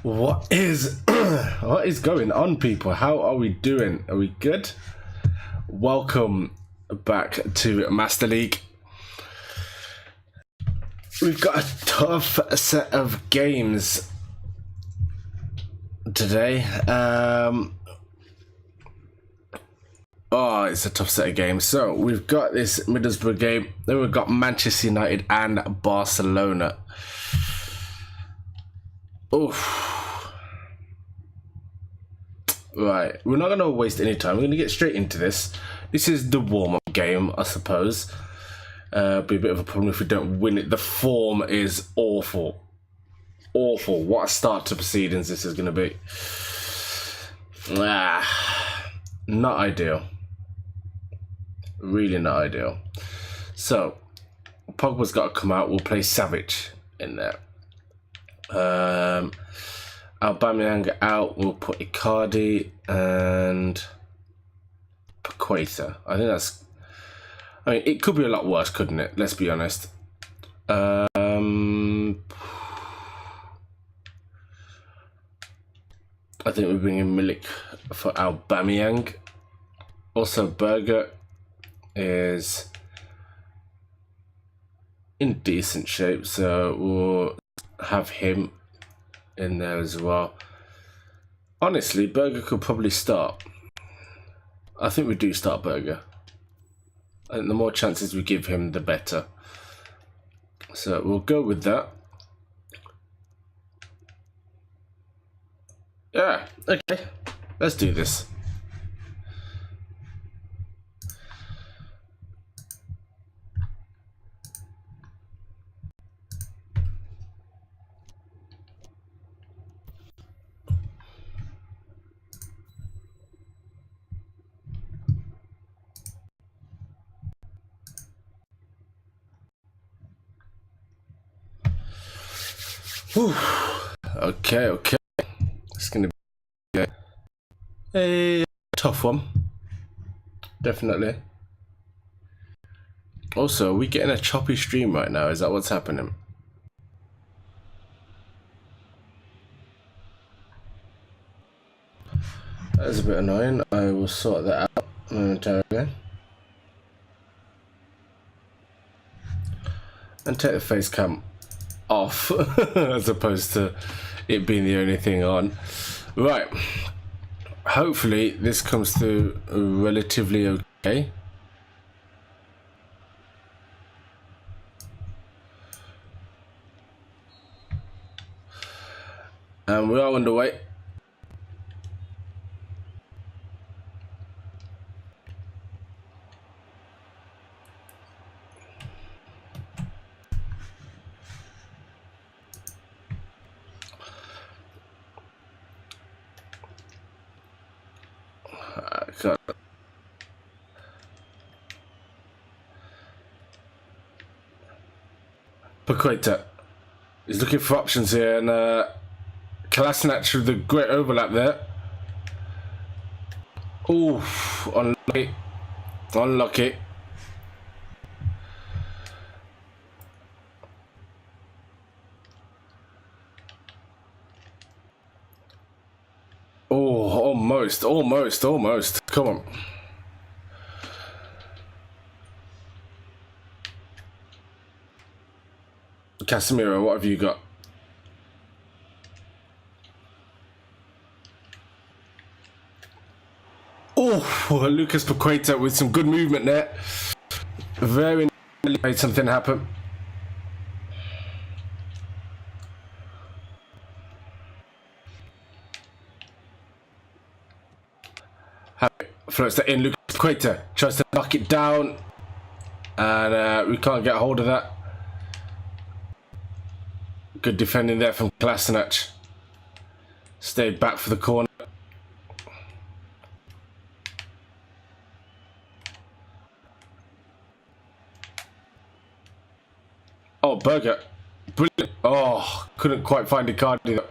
What is what is going on, people? How are we doing? Are we good? Welcome back to Master League. We've got a tough set of games today. It's a tough set of games. So we've got this Middlesbrough game, then we've got Manchester United and Barcelona. Oof. Right, we're not going to waste any time. We're going to get straight into this. This is the warm-up game, I suppose. Be a bit of a problem if we don't win it. The form is awful. Awful. What a start to proceedings this is going to be. Not ideal. Really not ideal. So, Pogba's got to come out. We'll play Savage in there. Aubameyang out. We'll put Icardi and Paqueta. I think that's... I mean, it could be a lot worse, couldn't it? Let's be honest. I think we're bringing Milik for Aubameyang. Also, Berger is in decent shape, so we'll have him in there as well. Honestly, Berger could probably start. I think we do start Berger. I think the more chances we give him, the better. So we'll go with that. Yeah, okay. Let's do this. Whew. Okay. It's going to be a tough one. Definitely. Also, are we getting a choppy stream right now? Is that what's happening? That is a bit annoying. I will sort that out momentarily. And take the face cam off as opposed to it being the only thing on. Right. Hopefully this comes through relatively okay. And we are underway. Paqueta is looking for options here, and Kolasinac with the great overlap there. Oof, unlucky. Unlucky. Oh, almost. Come on. Casemiro, what have you got? Oh, Lucas Paqueta with some good movement there. Very nearly made something happen. Floats that in. Lucas Paqueta tries to knock it down, and we can't get a hold of that. Good defending there from Kolasinac. Stayed back for the corner. Oh, Berger. Brilliant. Oh, couldn't quite find Icardi.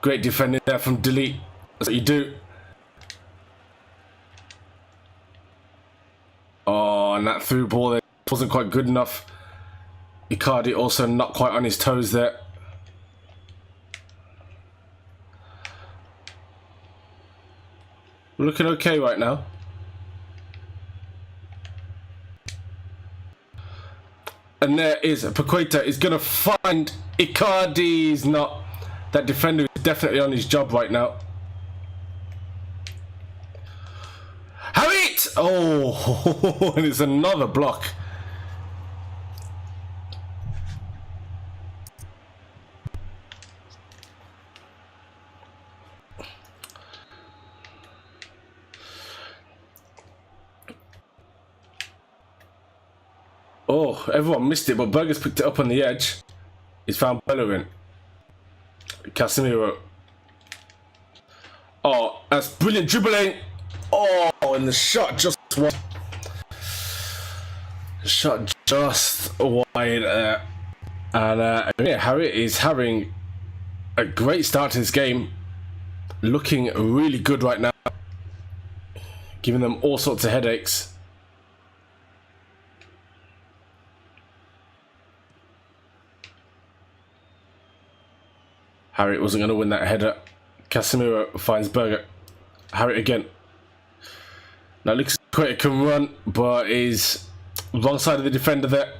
Great defending there from Delete. That's what you do. Oh, and that through ball there wasn't quite good enough. Icardi also not quite on his toes there. We're looking okay right now. And there is Paqueta is going to find Icardi. He's not. That defender is definitely on his job right now. Have it! Oh, and it's another block. Oh, everyone missed it, but Berger's picked it up on the edge. He's found Bellerin. Casemiro. Oh, that's brilliant dribbling. Oh, and the shot just wide. Shot just wide. And yeah, Harry is having a great start to this game. Looking really good right now. Giving them all sorts of headaches. Harry wasn't going to win that header. Casemiro finds Berger. Harry again. Now Lucas Paqueta can run, but is wrong side of the defender there.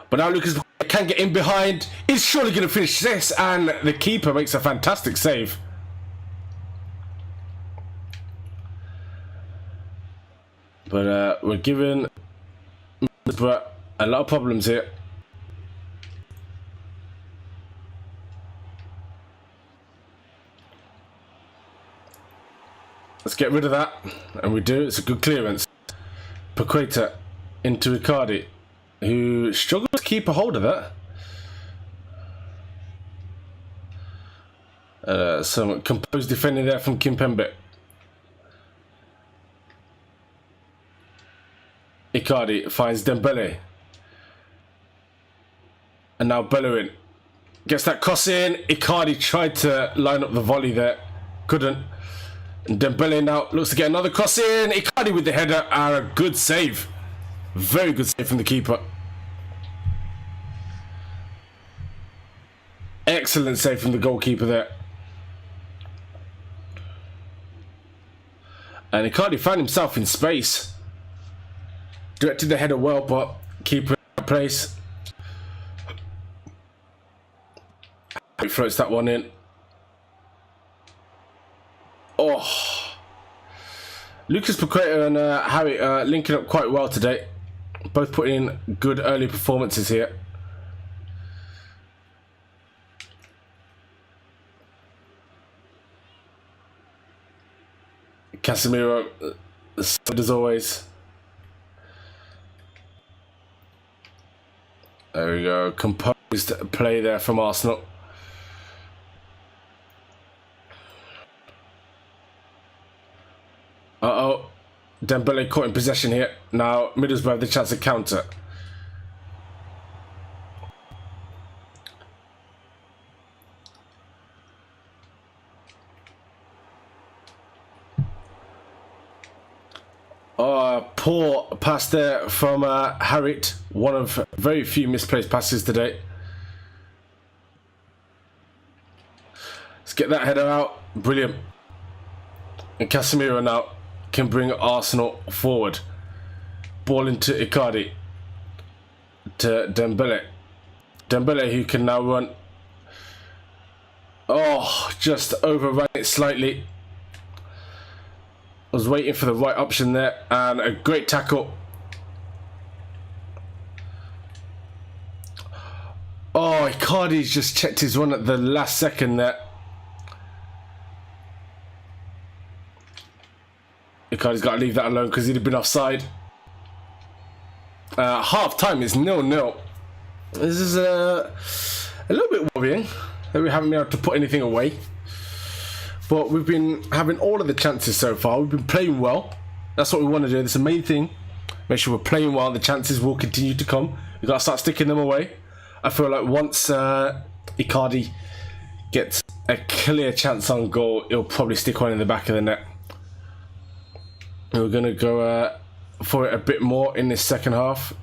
But now Lucas Paqueta can get in behind. He's surely going to finish this, and the keeper makes a fantastic save. But we're giving a lot of problems here. Let's get rid of that, and we do. It's a good clearance. Paqueta into Icardi, who struggles to keep a hold of that. Some composed defending there from Kimpembe. Icardi finds Dembele. And now Bellerin gets that cross in. Icardi tried to line up the volley there. Couldn't. And Dembele now looks to get another cross in. Icardi with the header, and a good save. Very good save from the keeper. Excellent save from the goalkeeper there. And Icardi found himself in space. Directed the header well, but keeper in place. He floats that one in. Oh, Lucas Paqueta and Harry linking up quite well today. Both putting in good early performances here. Casemiro, solid as always. There we go. Composed play there from Arsenal. Uh-oh. Dembele caught in possession here. Now Middlesbrough have the chance to counter. Oh, poor pass there from Harriet. One of very few misplaced passes today. Let's get that header out. Brilliant. And Casemiro now can bring Arsenal forward. Ball into Icardi. To Dembele. Dembele who can now run. Oh, just overran it slightly. Was waiting for the right option there, and a great tackle. Oh, Icardi's just checked his run at the last second there. Icardi's got to leave that alone because he'd have been offside. Half time is 0-0. This is a little bit worrying that we haven't been able to put anything away. But we've been having all of the chances so far. We've been playing well. That's what we want to do. That's the main thing. Make sure we're playing well. The chances will continue to come. We've got to start sticking them away. I feel like once Icardi gets a clear chance on goal, he'll probably stick one in the back of the net. We're going to go for it a bit more in this second half.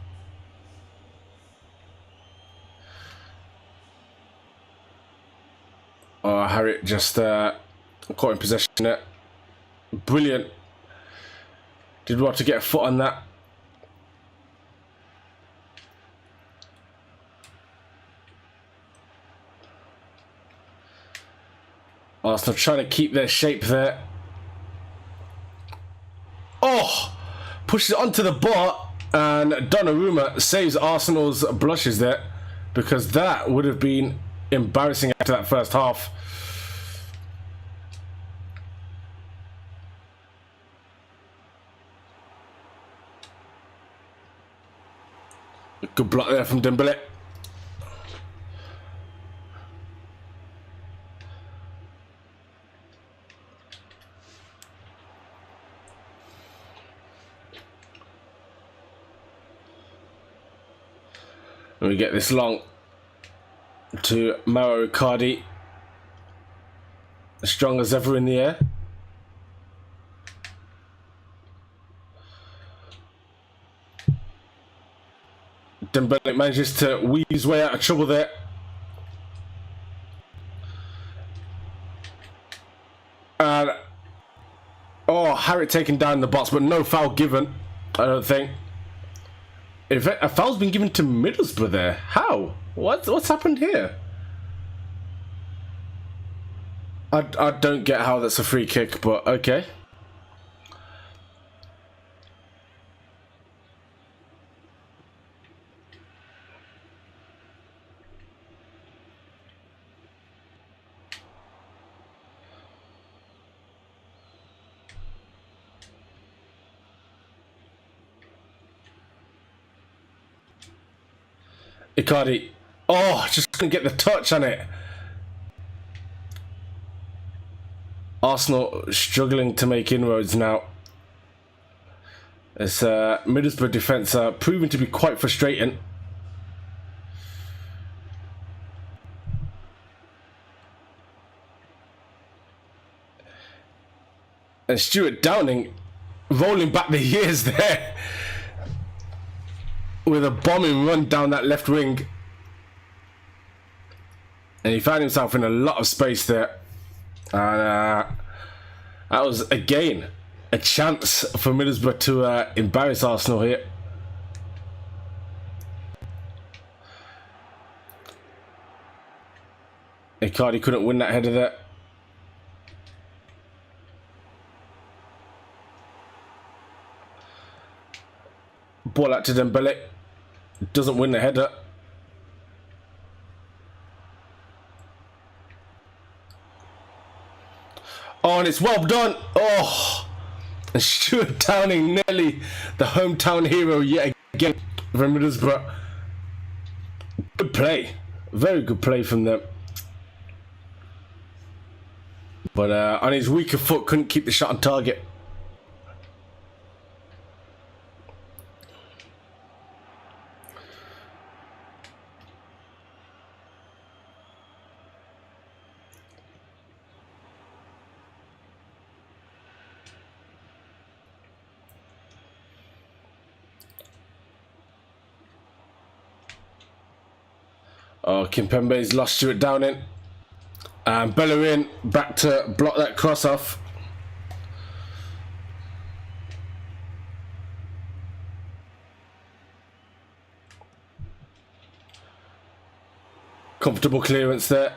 Oh, Harriet just caught in possession there. Brilliant. Did well to get a foot on that. Arsenal trying to keep their shape there. Oh! Pushes it onto the bar, and Donnarumma saves Arsenal's blushes there, because that would have been embarrassing after that first half. Good block there from Dembele. And we get this long to Mauro Icardi, strong as ever in the air. Dembele manages to weave his way out of trouble there. And oh, Harriet taken down in the box, but no foul given, I don't think. In fact, a foul's been given to Middlesbrough there. How? What's happened here? I don't get how that's a free kick, but okay. Icardi. Oh, just couldn't get the touch on it. Arsenal struggling to make inroads now. This Middlesbrough defence proving to be quite frustrating. And Stuart Downing rolling back the years there with a bombing run down that left wing. And he found himself in a lot of space there. And that was, again, a chance for Middlesbrough to embarrass Arsenal here. Icardi couldn't win that header there. Ball out to Dembele. Doesn't win the header. Oh, and it's well done. Oh, and Stuart Downing, nearly the hometown hero yet again from Middlesbrough. Good play. Very good play from them. But on his weaker foot, couldn't keep the shot on target. Oh, Kimpembe's lost Stuart Downing. And Bellerin back to block that cross off. Comfortable clearance there.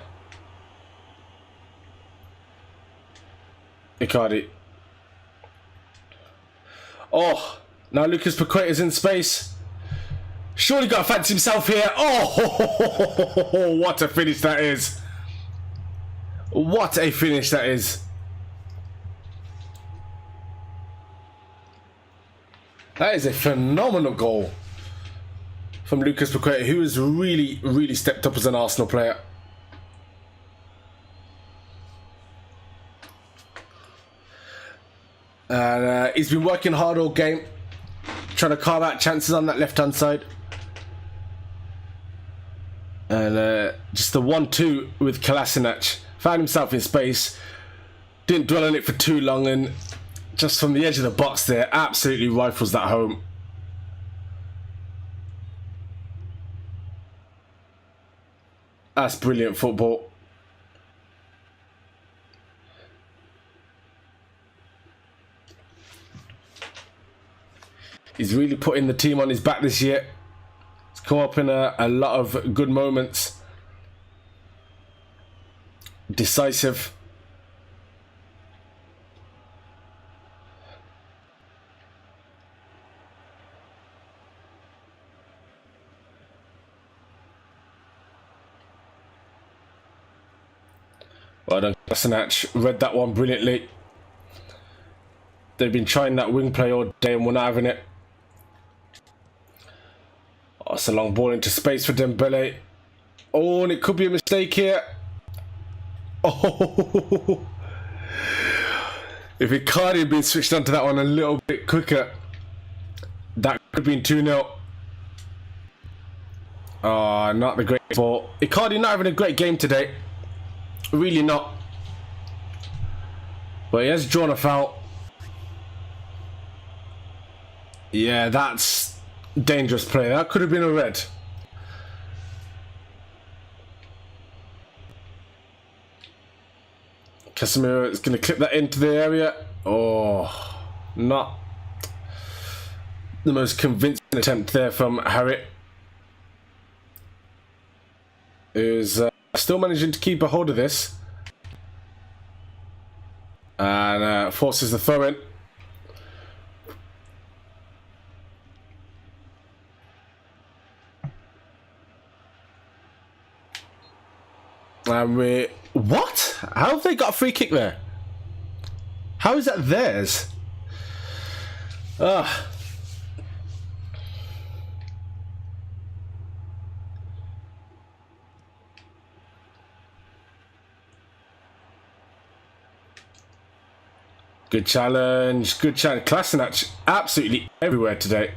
Icardi. Oh, now Lucas Paqueta's in space. Surely got to fancy himself here. Oh, what a finish that is. What a finish that is. That is a phenomenal goal from Lucas Paqueta, who has really, really stepped up as an Arsenal player. And he's been working hard all game, trying to carve out chances on that left-hand side. And just the 1-2 with Kolasinac. Found himself in space. Didn't dwell on it for too long and just from the edge of the box there, absolutely rifles that home. That's brilliant football. He's really putting the team on his back this year. He's come up in a lot of good moments. Decisive. Well done, Kolasinac. Read that one brilliantly. They've been trying that wing play all day and we're not having it. Oh, it's a long ball into space for Dembele. Oh, and it could be a mistake here. Oh, if Icardi had been switched onto that one a little bit quicker, that could have been 2-0. Oh, not the great ball. Icardi not having a great game today. Really not. But he has drawn a foul. Yeah, that's dangerous play. That could have been a red. Casemiro is going to clip that into the area. Oh, not the most convincing attempt there from Harriet. Who's still managing to keep a hold of this. And forces the throw in. And we... What? How have they got a free kick there? How is that theirs? Ah. Good challenge. Good challenge. Kolasinac absolutely everywhere today.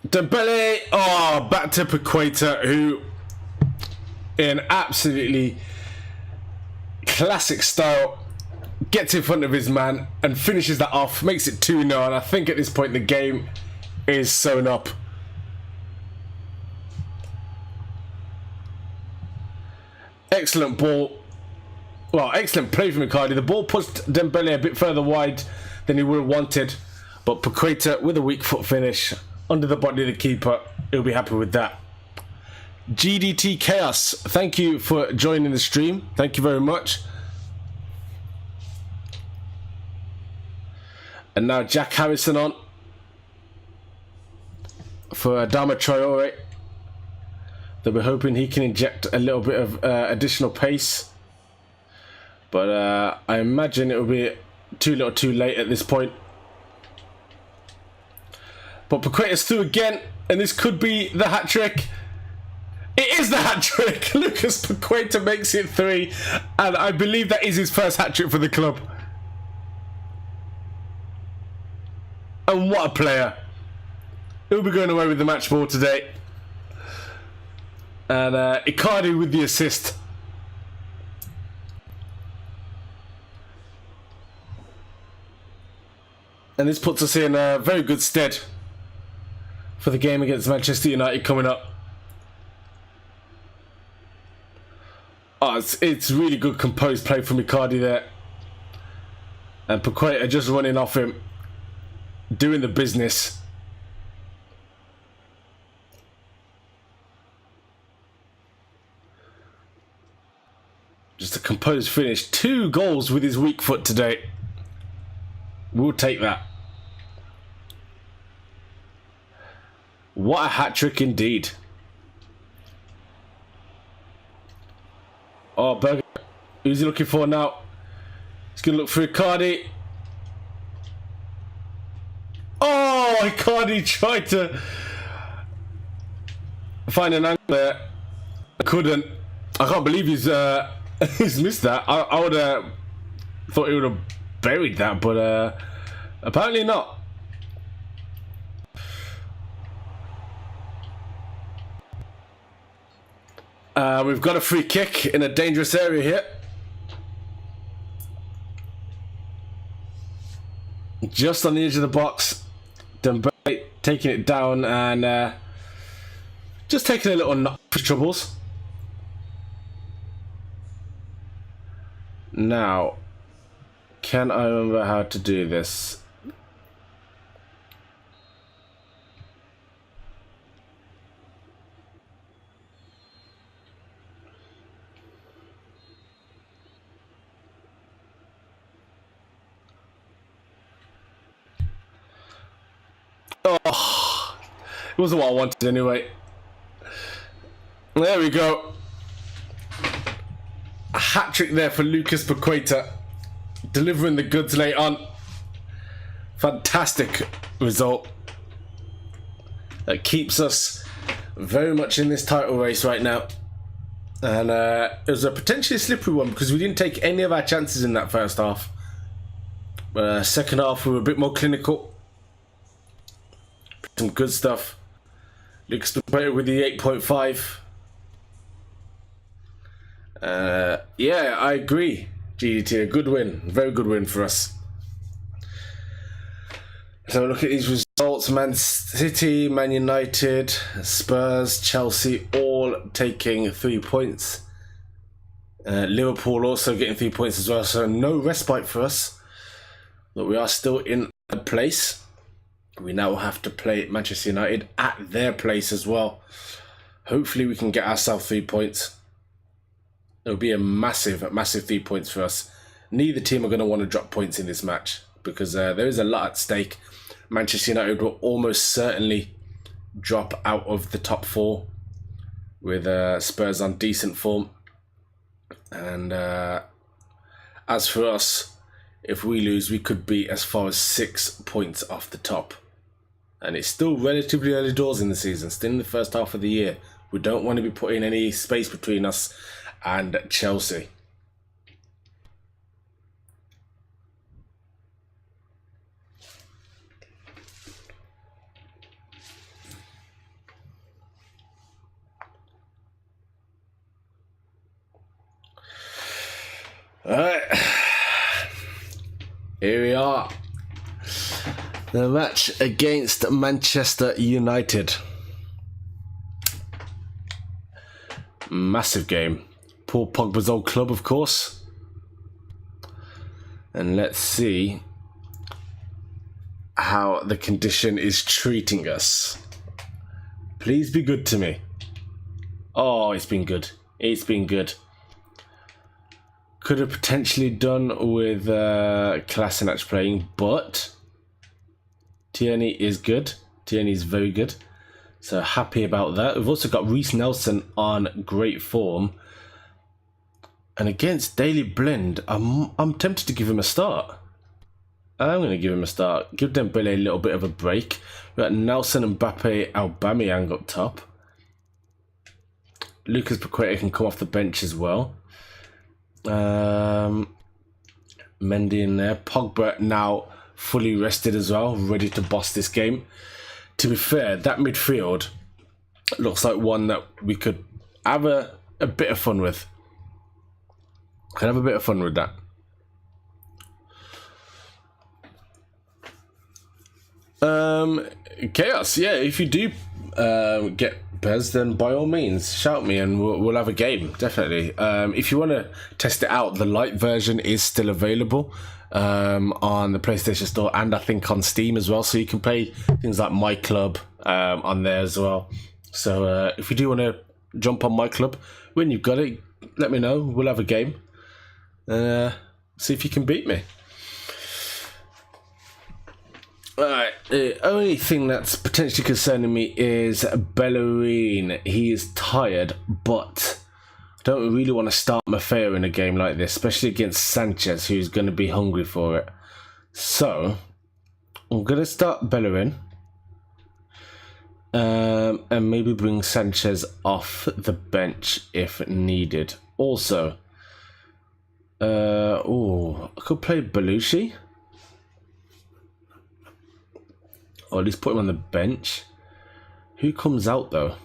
Dembele, oh, back to Paqueta, who in absolutely classic style gets in front of his man and finishes that off, makes it 2-0, and I think at this point the game is sewn up. Excellent ball. Well, excellent play from Icardi. The ball pushed Dembele a bit further wide than he would have wanted, but Paqueta with a weak foot finish under the body of the keeper, he'll be happy with that. GDT Chaos, thank you for joining the stream. Thank you very much. And now Jack Harrison on for Adama Traore. That we're hoping he can inject a little bit of additional pace. But I imagine it will be too little too late at this point. But Paqueta's through again, and this could be the hat-trick. It is the hat-trick! Lucas Paqueta makes it 3, and I believe that is his first hat-trick for the club. And what a player. He'll be going away with the match ball today. And Icardi with the assist. And this puts us in a very good stead for the game against Manchester United coming up. Oh, it's really good composed play from Icardi there. And Paqueta just running off him, doing the business. Just a composed finish. 2 goals with his weak foot today. We'll take that. What a hat-trick indeed. Oh, Berger. Who's he looking for now? He's going to look for Icardi. Oh, Icardi tried to find an angle there. Couldn't. I can't believe he's he's missed that. I would have thought he would have buried that, but apparently not. We've got a free kick in a dangerous area here. Just on the edge of the box. Dembele taking it down and just taking a little knock for troubles. Now, can I remember how to do this? Oh, it wasn't what I wanted anyway. There we go. A hat-trick there for Lucas Paqueta. Delivering the goods late on. Fantastic result. That keeps us very much in this title race right now. And it was a potentially slippery one because we didn't take any of our chances in that first half. But second half we were a bit more clinical. Some good stuff. Lucas Paqueta with the 8.5. Yeah, I agree. GDT, a good win. Very good win for us. So look at these results. Man City, Man United, Spurs, Chelsea all taking 3 points. Liverpool also getting 3 points as well. So no respite for us. But we are still in a place. We now have to play Manchester United at their place as well. Hopefully we can get ourselves 3 points. It'll be a massive 3 points for us. Neither team are going to want to drop points in this match because there is a lot at stake. Manchester United will almost certainly drop out of the top 4 with Spurs on decent form. And as for us, if we lose, we could be as far as 6 points off the top. And it's still relatively early doors in the season, still in the first half of the year. We don't want to be putting any space between us and Chelsea. Alright, here we are. The match against Manchester United. Massive game. Paul Pogba's old club, of course. And let's see how the condition is treating us. Please be good to me. Oh, it's been good. It's been good. Could have potentially done with Kolasinac playing, but Tierney is good. Tierney is very good. So happy about that. We've also got Reece Nelson on great form. And against Daily Blind, I'm tempted to give him a start. I'm going to give him a start. Give Dembele a little bit of a break. We've got Nelson, Mbappe, Aubameyang up top. Lucas Paqueta can come off the bench as well. Mendy in there. Pogba now fully rested as well, ready to boss this game. To be fair, that midfield looks like one that we could have a bit of fun with. Can have a bit of fun with that. Chaos, yeah, if you do get PES, then by all means shout me and we'll have a game, definitely. If you want to test it out, the light version is still available on the PlayStation Store and I think on Steam as well, so you can play things like My Club on there as well. So if you do want to jump on My Club, when you've got it, let me know, we'll have a game. See if you can beat me. Alright, the only thing that's potentially concerning me is Bellerin. He is tired, but I don't really want to start Maffeo in a game like this, especially against Sanchez, who's going to be hungry for it. So, I'm going to start Bellerin. And maybe bring Sanchez off the bench if needed. Also, I could play Belushi. Or at least put him on the bench. Who comes out though,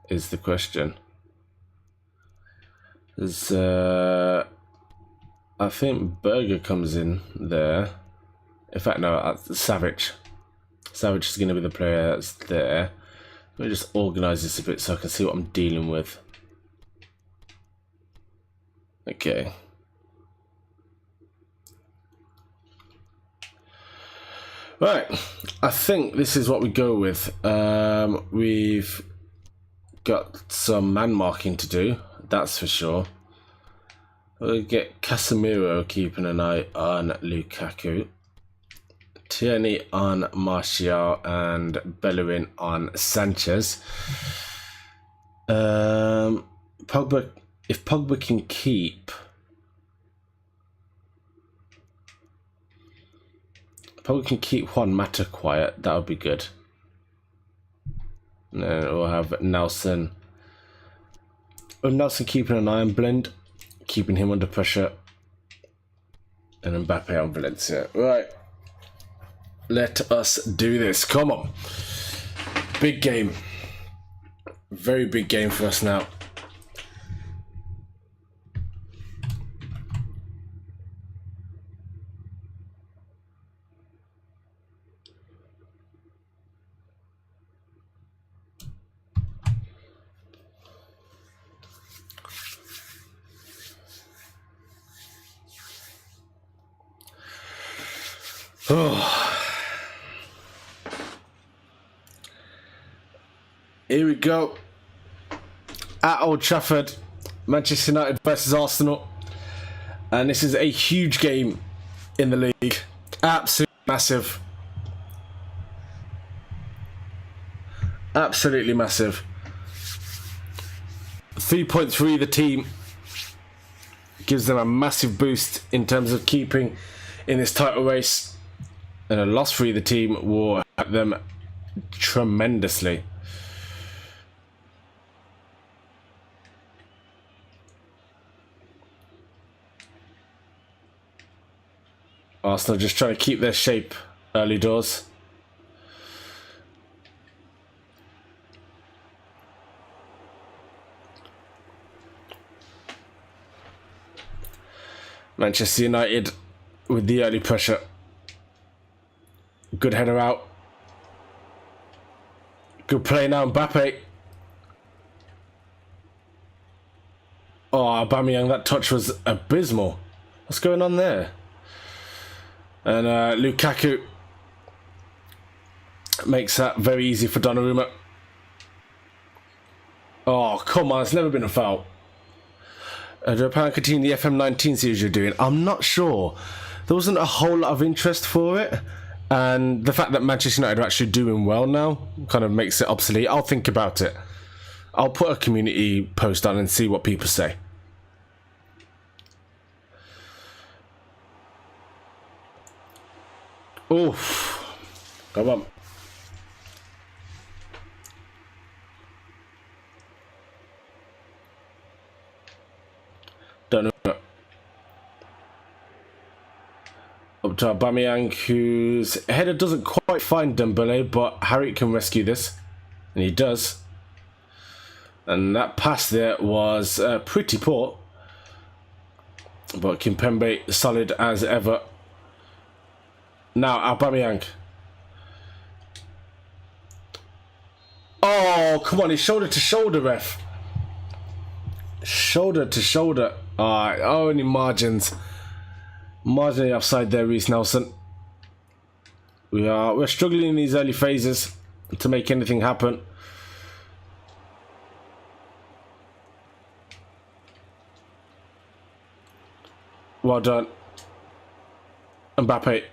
is the question. There's, I think Berger comes in there. In fact, no, Savage. Savage is going to be the player that's there. Let me just organise this a bit so I can see what I'm dealing with. Okay. Right, I think this is what we go with. We've got some man marking to do, that's for sure. We'll get Casemiro keeping an eye on Lukaku, Tierney on Martial, and Bellerin on Sanchez. Pogba, if Pogba can keep... Pogba can keep Juan Mata quiet, that would be good. And then we'll have Nelson. Nelson keeping an eye on Blend, keeping him under pressure. And Mbappe on Valencia. Right. Let us do this. Come on. Big game. Very big game for us now. Oh. Here we go. At Old Trafford, Manchester United versus Arsenal. And this is a huge game in the league. Absolutely massive. Absolutely massive. 3.3 the team gives them a massive boost in terms of keeping in this title race. And a loss for either team will help them tremendously. Arsenal just trying to keep their shape early doors. Manchester United with the early pressure. Good header out. Good play now, Mbappe. Oh, Aubameyang, that touch was abysmal. What's going on there? And Lukaku makes that very easy for Donnarumma. Oh, come on, it's never been a foul. Do I continue the FM19 series you're doing? I'm not sure. There wasn't a whole lot of interest for it. And the fact that Manchester United are actually doing well now kind of makes it obsolete. I'll think about it. I'll put a community post on and see what people say. Oof. Come on. Don't know. Up to Aubameyang, whose header doesn't quite find Dembele, but Harry can rescue this. And he does. And that pass there was pretty poor. But Kimpembe solid as ever. Now Aubameyang. Oh, come on, he's shoulder to shoulder, ref. Shoulder to shoulder. Alright, only margins. Marginally offside there, Reece Nelson. We're struggling in these early phases to make anything happen. Well done. Mbappe.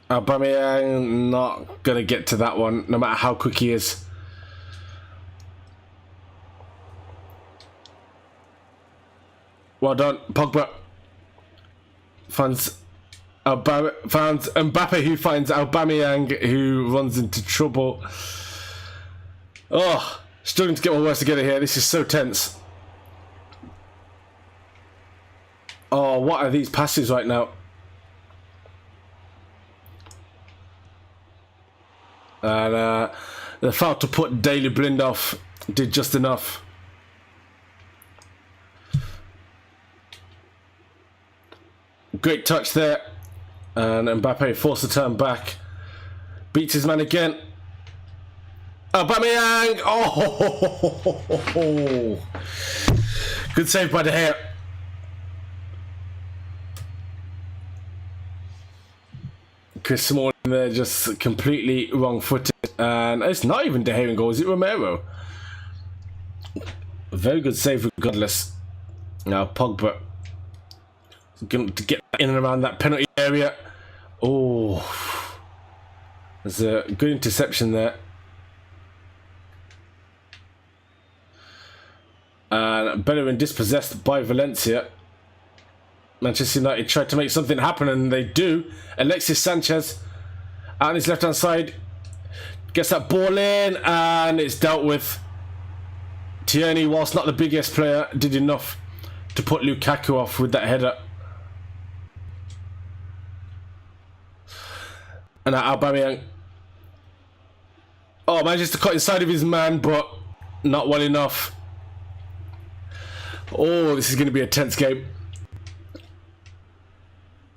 Aubameyang not gonna get to that one, no matter how quick he is. Well done, Pogba. Finds Mbappe, who finds Aubameyang, who runs into trouble. Oh, struggling to get my words together here. This is so tense. Oh, what are these passes right now? And the foul to put Daley Blind off did just enough. Great touch there. And Mbappe forced to turn back. Beats his man again. Aubameyang! Oh! Good save by De Gea. Chris Smalling there just completely wrong-footed. And it's not even De Gea in goal, is it Romero? Very good save regardless. Now Pogba going to get in and around that penalty area. Oh, there's a good interception there. And Bellerin dispossessed by Valencia. Manchester United tried to make something happen, and they do. Alexis Sanchez out on his left-hand side gets that ball in, and it's dealt with. Tierney, whilst not the biggest player, did enough to put Lukaku off with that header. And now Aubameyang. Oh, manages to cut inside of his man, but not well enough. Oh, this is going to be a tense game.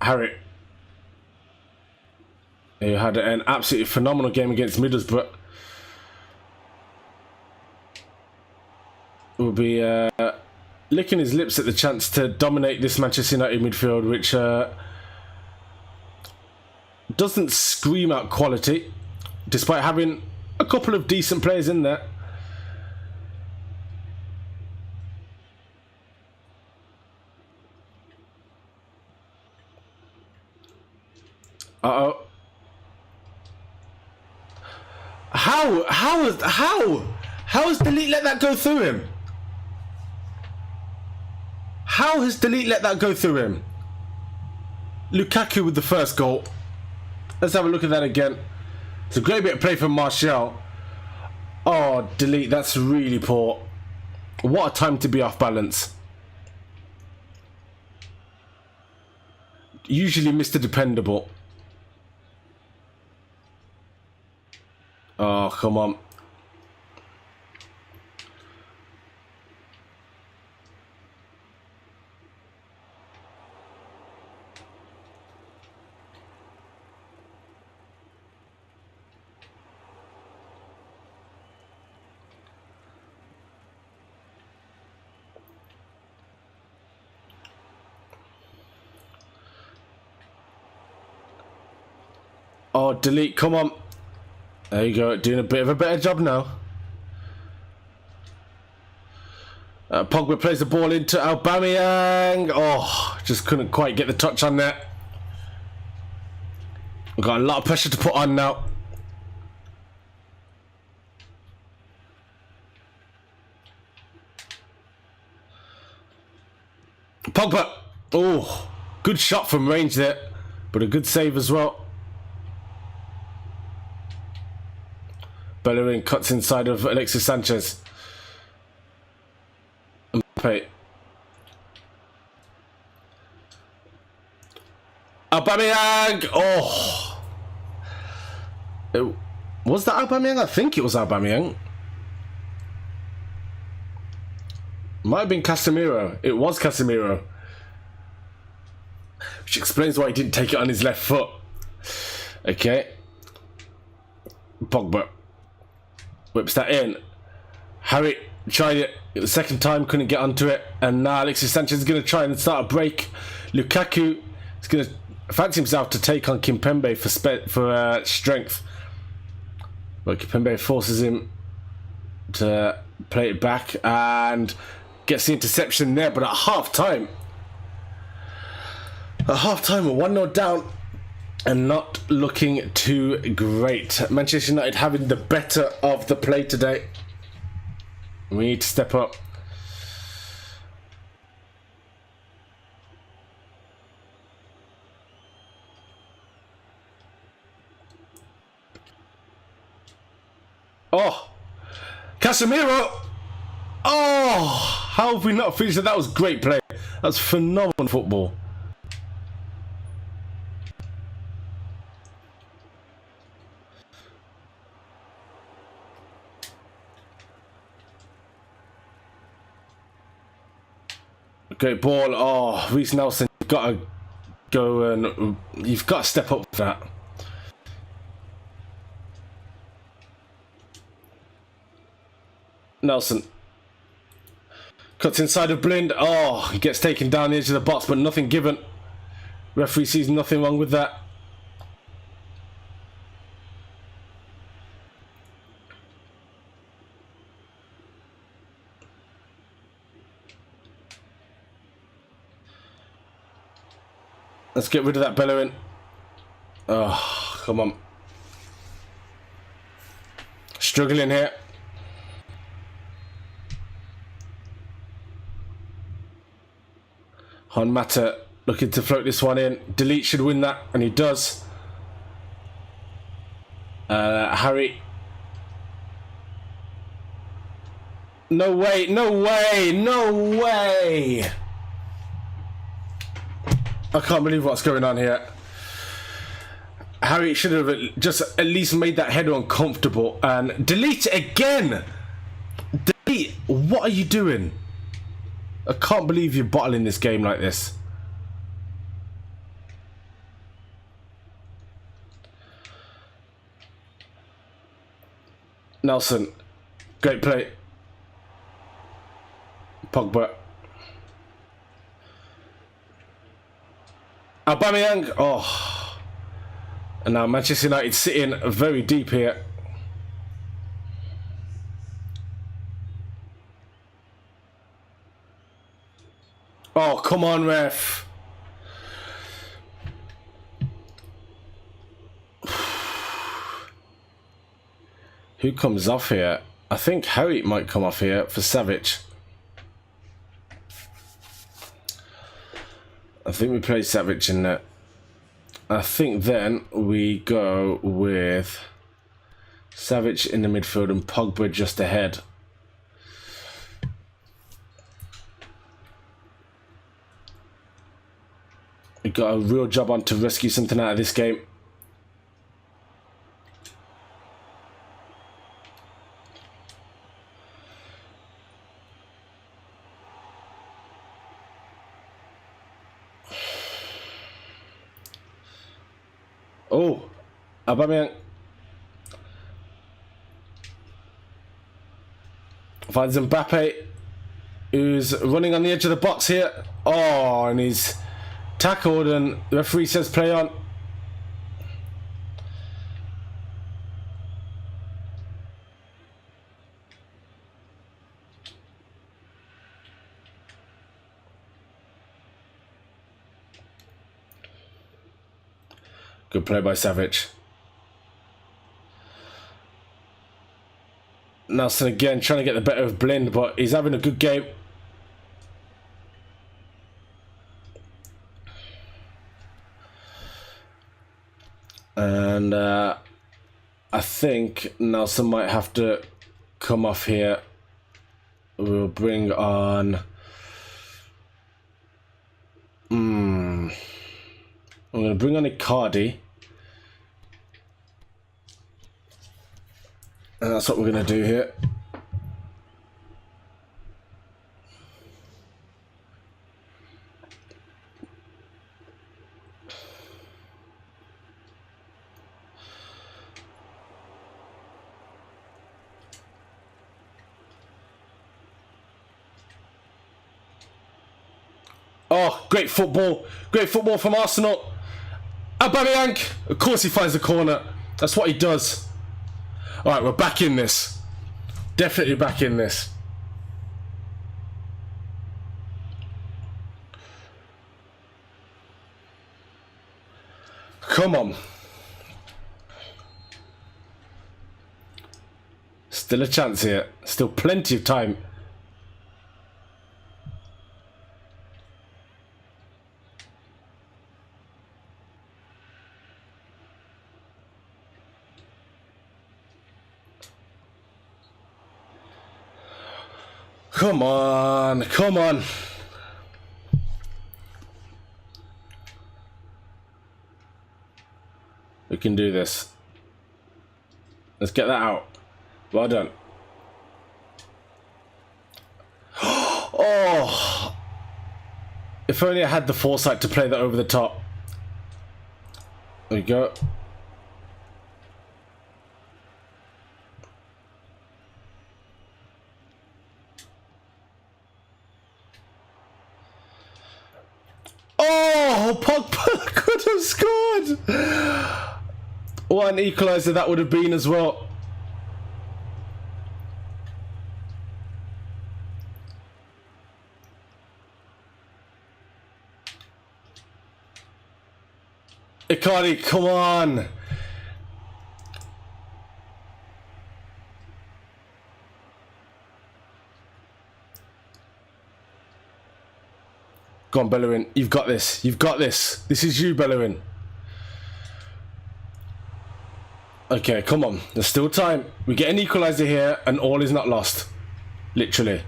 Harry. He had an absolutely phenomenal game against Middlesbrough. Will be licking his lips at the chance to dominate this Manchester United midfield, which doesn't scream out quality, despite having a couple of decent players in there. Uh-oh. How has Delete let that go through him? How has Delete let that go through him? Lukaku with the first goal. Let's have a look at that again. It's a great bit of play from Martial. Oh, Delete, that's really poor. What a time to be off balance. Usually Mr. Dependable. Oh, come on. Oh, Delete, come on. There you go, doing a bit of a better job now. Pogba plays the ball into Aubameyang. Oh, just couldn't quite get the touch on there. We've got a lot of pressure to put on now. Pogba. Oh, good shot from range there, but a good save as well. Bellerin cuts inside of Alexis Sanchez. Mbappe. Aubameyang! Oh! Was that Aubameyang? I think it was Aubameyang. Might have been Casemiro. It was Casemiro. Which explains why he didn't take it on his left foot. Okay. Pogba. Whips that in. Harry tried it the second time, couldn't get onto it, and now Alexis Sanchez is going to try and start a break. Lukaku is going to fancy himself to take on Kimpembe for strength, but Kimpembe forces him to play it back and gets the interception there. But at half time we're 1-0 down. And not looking too great. Manchester United having the better of the play today. We need to step up. Oh! Casemiro! Oh! How have we not finished it? That was great play. That was phenomenal football. Great ball. Oh, Reece Nelson got to go and you've got to step up for that. Nelson cuts inside of Blind. Oh, he gets taken down the edge of the box, but nothing given. Referee sees nothing wrong with that. Let's get rid of that Bellerin. Oh, come on. Struggling here. Honmata looking to float this one in. Delete should win that, and he does. Harry. No way, no way, no way! I can't believe what's going on here. Harry should have just at least made that header uncomfortable. And delete it again! Delete! What are you doing? I can't believe you're bottling this game like this. Nelson. Great play. Pogba. Aubameyang. Oh. And now Manchester United sitting very deep here. Oh, come on, ref. Who comes off here? I think Harry might come off here for Savic. I think we play Savic in there. I think then we go with Savic in the midfield and Pogba just ahead. We got a real job on to rescue something out of this game. Oh, Aubameyang finds Mbappe, who's running on the edge of the box here. Oh, and he's tackled, and the referee says play on. Good play by Savic. Nelson again trying to get the better of Blind, but he's having a good game. And I think Nelson might have to come off here. We'll bring on... I'm going to bring on Icardi. And that's what we're going to do here. Oh, great football. Great football from Arsenal. Aubameyang. Of course he finds the corner. That's what he does. Alright, we're back in this. Definitely back in this. Come on. Still a chance here. Still plenty of time. Come on, come on. We can do this. Let's get that out. Well done. Oh! If only I had the foresight to play that over the top. we go. Oh, Pogba could have scored. What an equaliser that would have been as well. Icardi, come on. Go on, Bellerin. You've got this. You've got this. This is you, Bellerin. Okay, come on. There's still time. We get an equaliser here and all is not lost. Literally.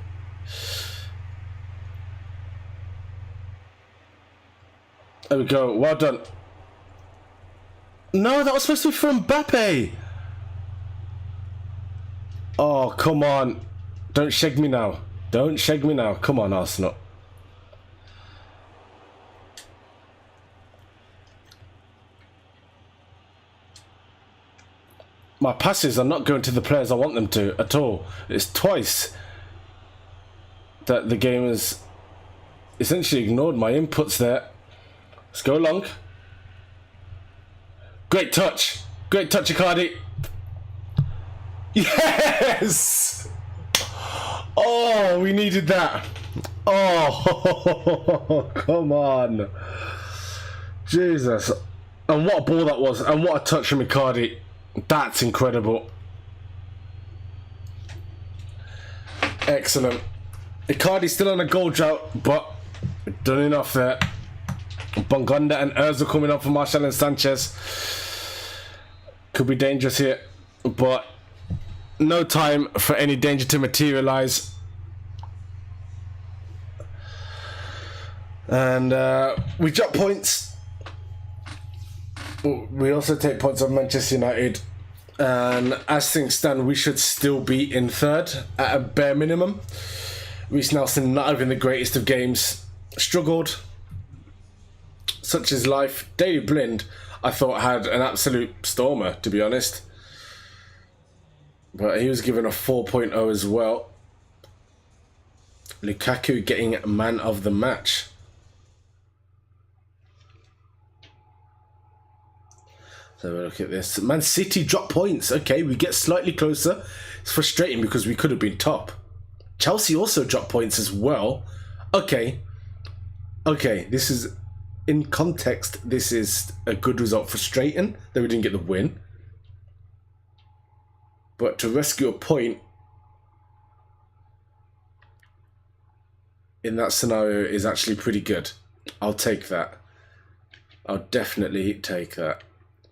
There we go. Well done. No, that was supposed to be from Mbappe. Oh, come on. Don't shake me now. Don't shake me now. Come on, Arsenal. My passes are not going to the players I want them to at all. It's twice that the game has essentially ignored my inputs there. Let's go long. Great touch. Great touch, Icardi. Yes! Oh, we needed that. Oh, come on. Jesus. And what a ball that was. And what a touch from Icardi. That's incredible. Excellent. Icardi's still on a goal drought, but we've done enough there. Bongonda and Ozil coming up for Martial and Sanchez. Could be dangerous here, but no time for any danger to materialise. And we drop points. We also take points on Manchester United. And as things stand, we should still be in third at a bare minimum. Reece Nelson, not having the greatest of games, struggled. Such is life. Daley Blind, I thought, had an absolute stormer, to be honest. But he was given a 4.0 as well. Lukaku getting man of the match. So have a look at this. Man City drop points. Okay, we get slightly closer. It's frustrating because we could have been top. Chelsea also dropped points as well. Okay. Okay, this is... In context, this is a good result. Frustrating that we didn't get the win. But to rescue a point in that scenario is actually pretty good. I'll take that. I'll definitely take that.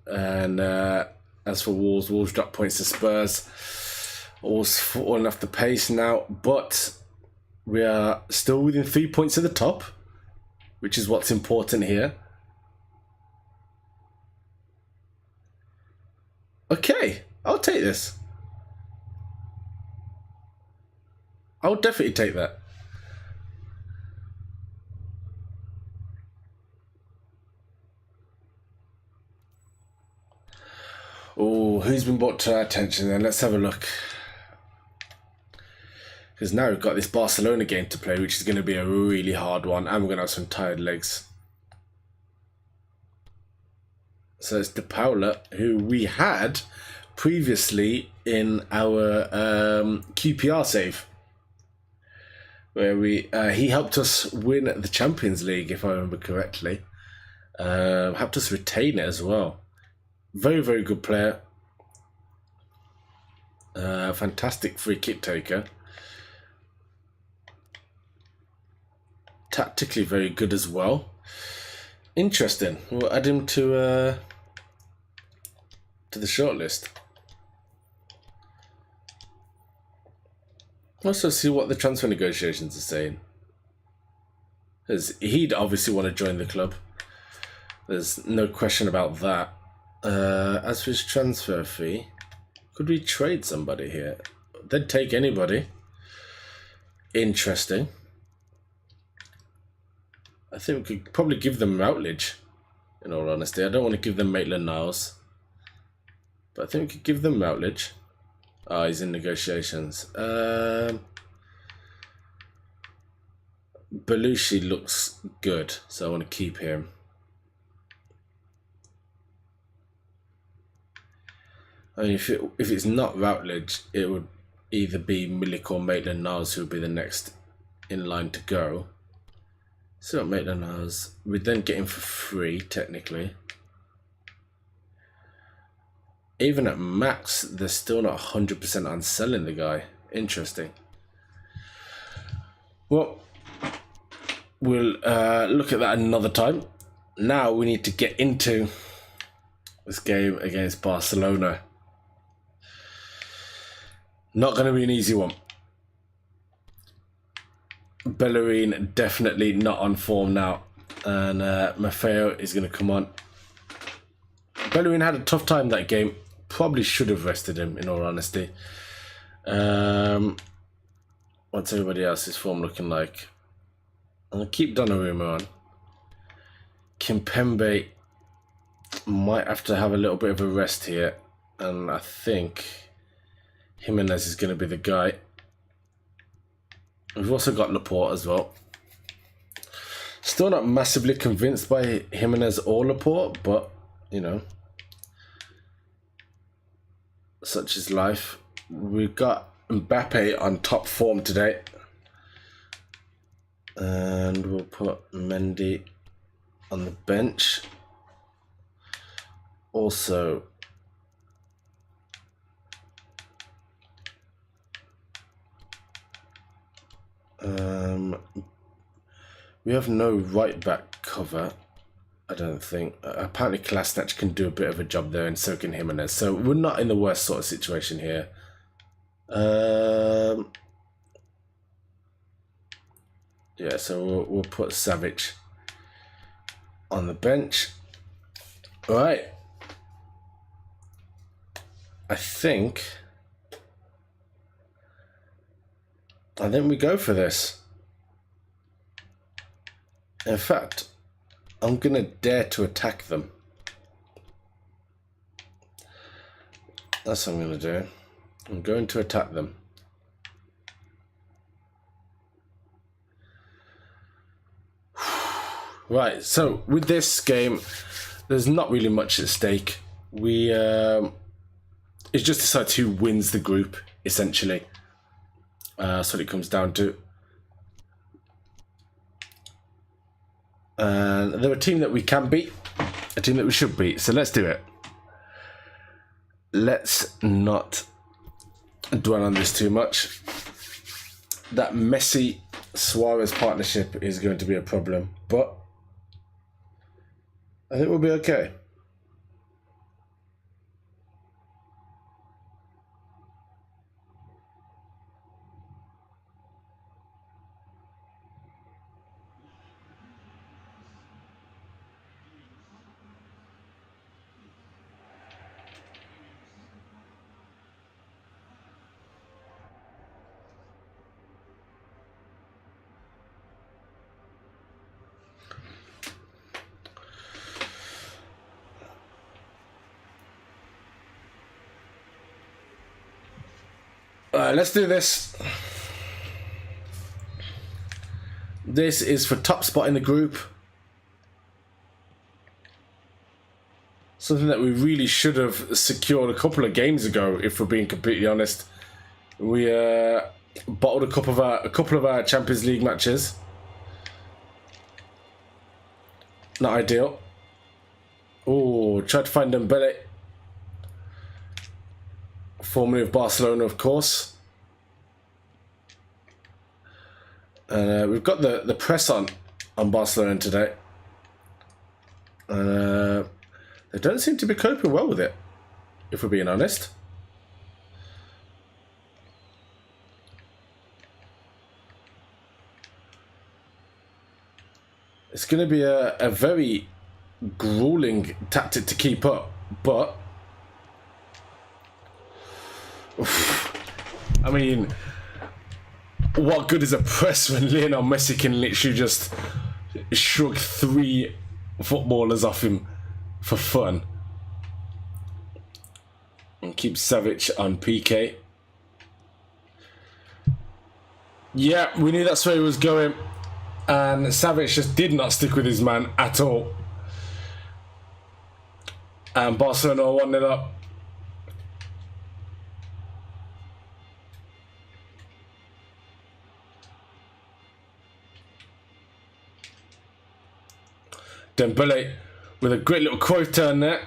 And as for Wolves drop points to Spurs. Wolves falling off the pace now. But we are still within 3 points of the top, which is what's important here. Okay, I'll take this. I'll definitely take that. Oh, who's been brought to our attention then? Let's have a look. Because now we've got this Barcelona game to play, which is going to be a really hard one. And we're going to have some tired legs. So it's De Paula, who we had previously in our QPR save. Where he helped us win the Champions League, if I remember correctly. Helped us retain it as well. Very, very good player. Fantastic free kick taker. Tactically very good as well. Interesting. We'll add him to the shortlist. Also see what the transfer negotiations are saying. Because he'd obviously want to join the club. There's no question about that. As for his transfer fee, could we trade somebody here? They'd take anybody. Interesting. I think we could probably give them Routledge. in all honesty. I don't want to give them Maitland-Niles, but I think we could give them Routledge. Ah, he's in negotiations. Belushi looks good, so I want to keep him. I mean, if it's not Routledge, it would either be Milik or Maitland-Niles who would be the next in line to go. So Maitland-Niles, we'd then get him for free, technically. Even at max, they're still not 100% on selling the guy. Interesting. Well, we'll look at that another time. Now we need to get into this game against Barcelona. Not going to be an easy one. Bellerin definitely not on form now, and Maffeo is going to come on. Bellerin had a tough time that game. Probably should have rested him, in all honesty. What's everybody else's form looking like? I'm going to keep Donnarumma on. Kimpembe might have to have a little bit of a rest here, and I think Jimenez is going to be the guy. We've also got Laporte as well. Still not massively convinced by Jimenez or Laporte, but, you know, such is life. We've got Mbappe on top form today. And we'll put Mendy on the bench. Also, we have no right back cover, I don't think. Apparently Kolasinac can do a bit of a job there, and so can Jimenez. So we're not in the worst sort of situation here. Yeah, so we'll put Savic on the bench. All right. I think we go for this. In fact, I'm going to dare to attack them. That's what I'm going to do. I'm going to attack them. Right, so with this game, there's not really much at stake. It's just decides who wins the group, essentially. That's what it comes down to. And they're a team that we can beat, a team that we should beat. So let's do it. Let's not dwell on this too much. That Messi-Suarez partnership is going to be a problem, but I think we'll be okay. Let's do this. This is for top spot in the group. Something that we really should have secured a couple of games ago, if we're being completely honest. We bottled a couple of our Champions League matches. Not ideal. Oh, tried to find Dembele. Formerly of Barcelona, of course. We've got the press on Barcelona today. They don't seem to be coping well with it, if we're being honest. It's going to be a very grueling tactic to keep up, but I mean, what good is a press when Lionel Messi can literally just shrug three footballers off him for fun. And keep Savic on PK. Yeah, we knew that's where he was going. And Savic just did not stick with his man at all. And Barcelona 1-0 up. Dembele with a great little Cruyff turn there.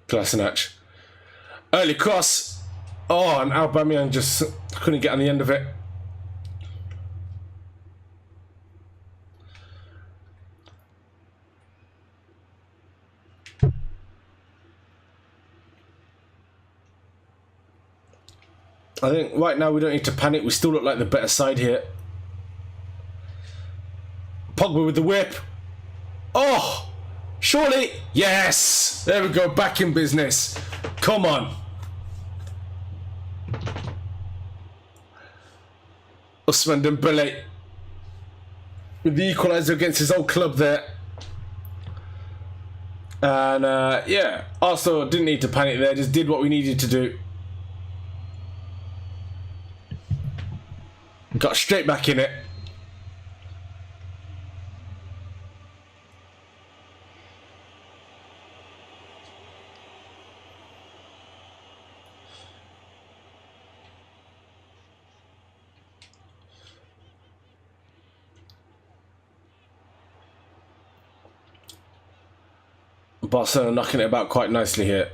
Kolasinac. Early cross. Oh, and Aubameyang just couldn't get on the end of it. I think right now we don't need to panic. We still look like the better side here. Pogba with the whip. Oh! Surely! Yes! There we go, back in business. Come on. Ousmane Dembele with the equaliser against his old club there. And yeah, Arsenal didn't need to panic there, just did what we needed to do. Got straight back in it. Barcelona knocking it about quite nicely here.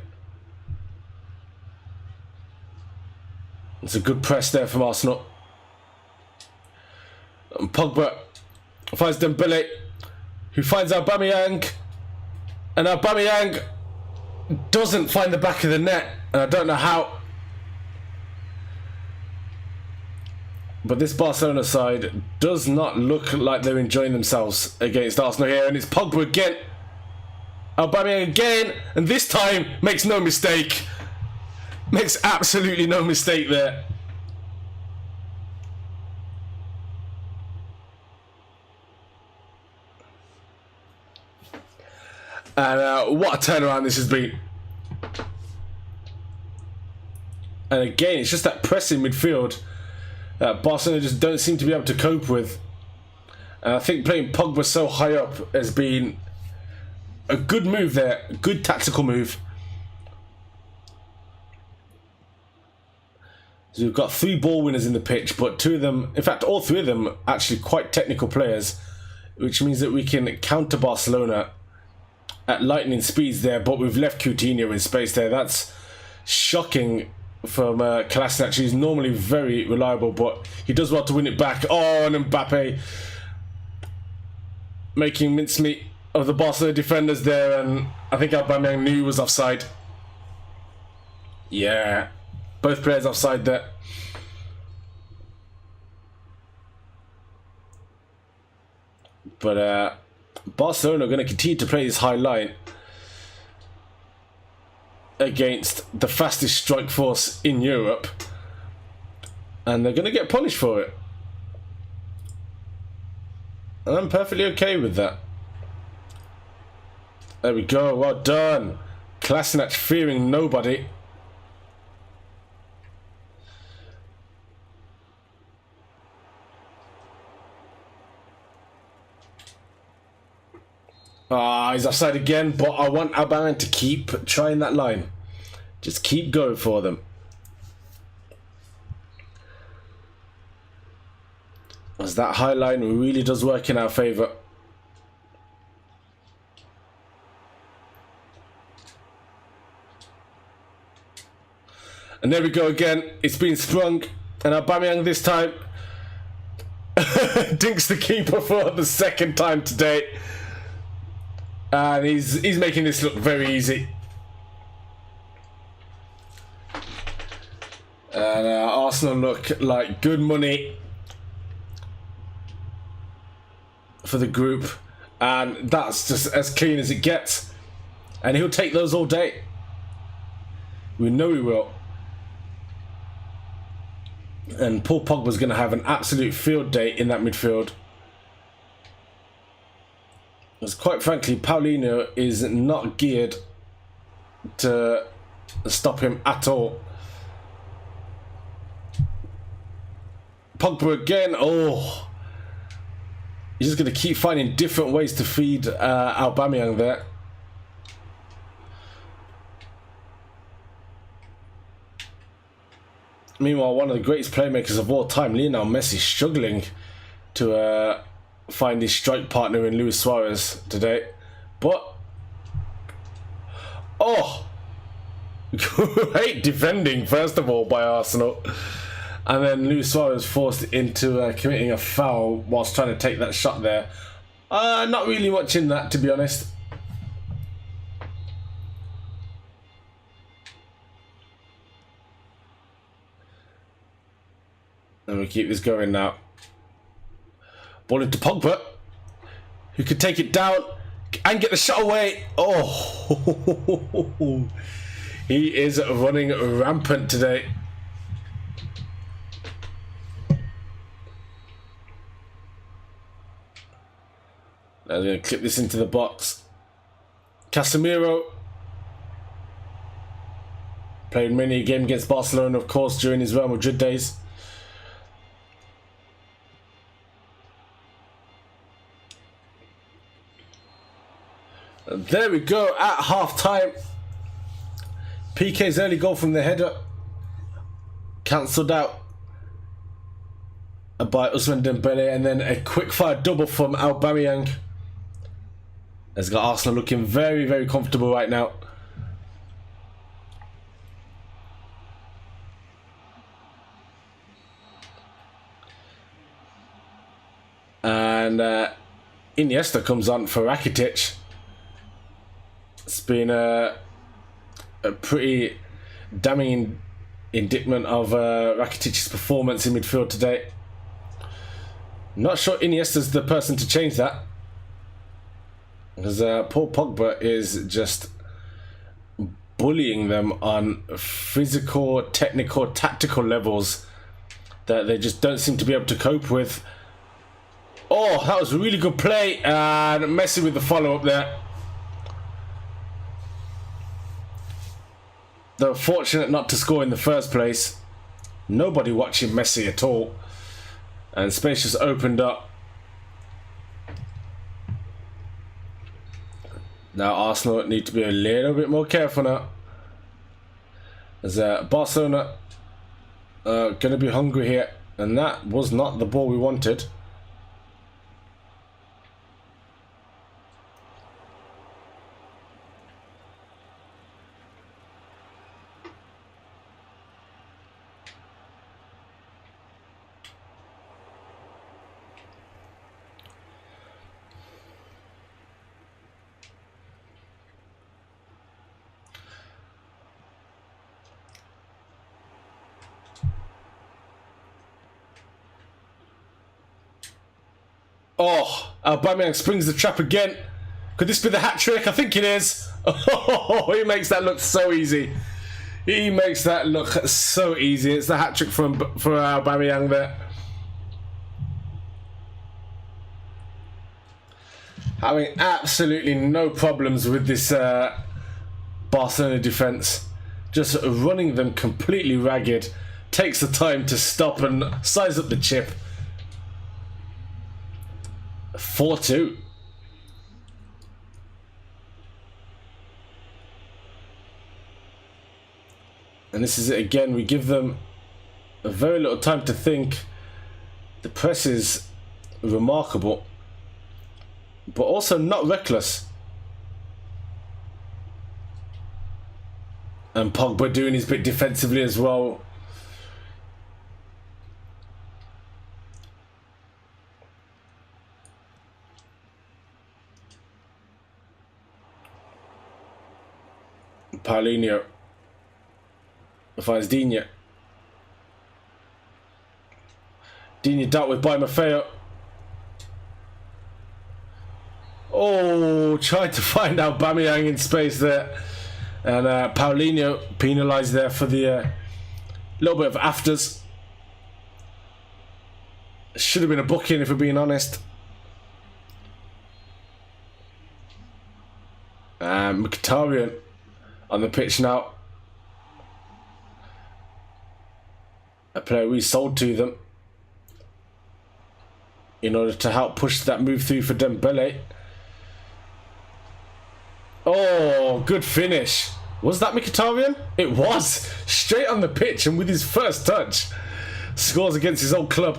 It's a good press there from Arsenal. And Pogba finds Dembele, who finds Aubameyang, and Aubameyang doesn't find the back of the net, and I don't know how. But this Barcelona side does not look like they're enjoying themselves against Arsenal here, and it's Pogba again. Aubameyang again, and this time makes no mistake. Makes absolutely no mistake there. And what a turnaround this has been. And again, it's just that pressing midfield that Barcelona just don't seem to be able to cope with. And I think playing Pogba so high up has been a good move there, a good tactical move. So we've got 3 ball winners in the pitch, but 2 of them, in fact all 3 of them, actually quite technical players, which means that we can counter Barcelona at lightning speeds there, but we've left Coutinho in space there. That's shocking from Kolasinac. He's normally very reliable, but he does well to win it back. Oh, and Mbappe making mincemeat of the Barcelona defenders there, and I think Aubameyang knew he was offside. Yeah, both players offside there. But Barcelona are going to continue to play this high line against the fastest strike force in Europe, and they're going to get punished for it. And I'm perfectly okay with that. There we go, well done. Kolasinac fearing nobody. He's offside again, but I want Aubameyang to keep trying that line. Just keep going for them. As that high line really does work in our favour. And there we go again. It's been sprung. And Aubameyang this time dinks the keeper for the 2nd time today. And he's making this look very easy. And Arsenal look like good money for the group. And that's just as clean as it gets. And he'll take those all day. We know he will. And Paul Pogba's going to have an absolute field day in that midfield. Because quite frankly, Paulinho is not geared to stop him at all. Pogba again. Oh, he's just going to keep finding different ways to feed Aubameyang there. Meanwhile, one of the greatest playmakers of all time, Lionel Messi, struggling to find his strike partner in Luis Suarez today. But, oh, great defending, first of all, by Arsenal. And then Luis Suarez forced into committing a foul whilst trying to take that shot there. Not really much in that, to be honest. And we keep this going now. Ball into Pogba, who could take it down and get the shot away. Oh, he is running rampant today. Now I'm going to clip this into the box. Casemiro played many a game against Barcelona, of course, during his Real Madrid days. There we go at half time. PK's early goal from the header cancelled out by Ousmane Dembele, and then a quick fire double from Aubameyang has got Arsenal looking very, very comfortable right now. And Iniesta comes on for Rakitic. It's been a pretty damning indictment of Rakitic's performance in midfield today. Not sure Iniesta's the person to change that, because Paul Pogba is just bullying them on physical, technical, tactical levels that they just don't seem to be able to cope with. Oh, that was a really good play, and Messi with the follow-up there. They were fortunate not to score in the first place. Nobody watching Messi at all. And space just opened up. Now Arsenal need to be a little bit more careful now. As Barcelona going to be hungry here. And that was not the ball we wanted. Oh, Aubameyang springs the trap again. Could this be the hat-trick? I think it is. Oh, he makes that look so easy. He makes that look so easy. It's the hat-trick for Aubameyang there. Having absolutely no problems with this Barcelona defence. Just running them completely ragged. Takes the time to stop and size up the chip. 4-2. And this is it again. We give them a very little time to think. The press is remarkable, but also not reckless. And Pogba doing his bit defensively as well. Paulinho finds Digne. Digne dealt with by Maffeo. Oh, tried to find Aubameyang in space there. And Paulinho penalised there for the little bit of afters. Should have been a booking if we're being honest. Mkhitaryan on the pitch now. A player we sold to them in order to help push that move through for Dembele. Oh, good finish. Was that Mkhitaryan? It was. Straight on the pitch and with his first touch. Scores against his old club.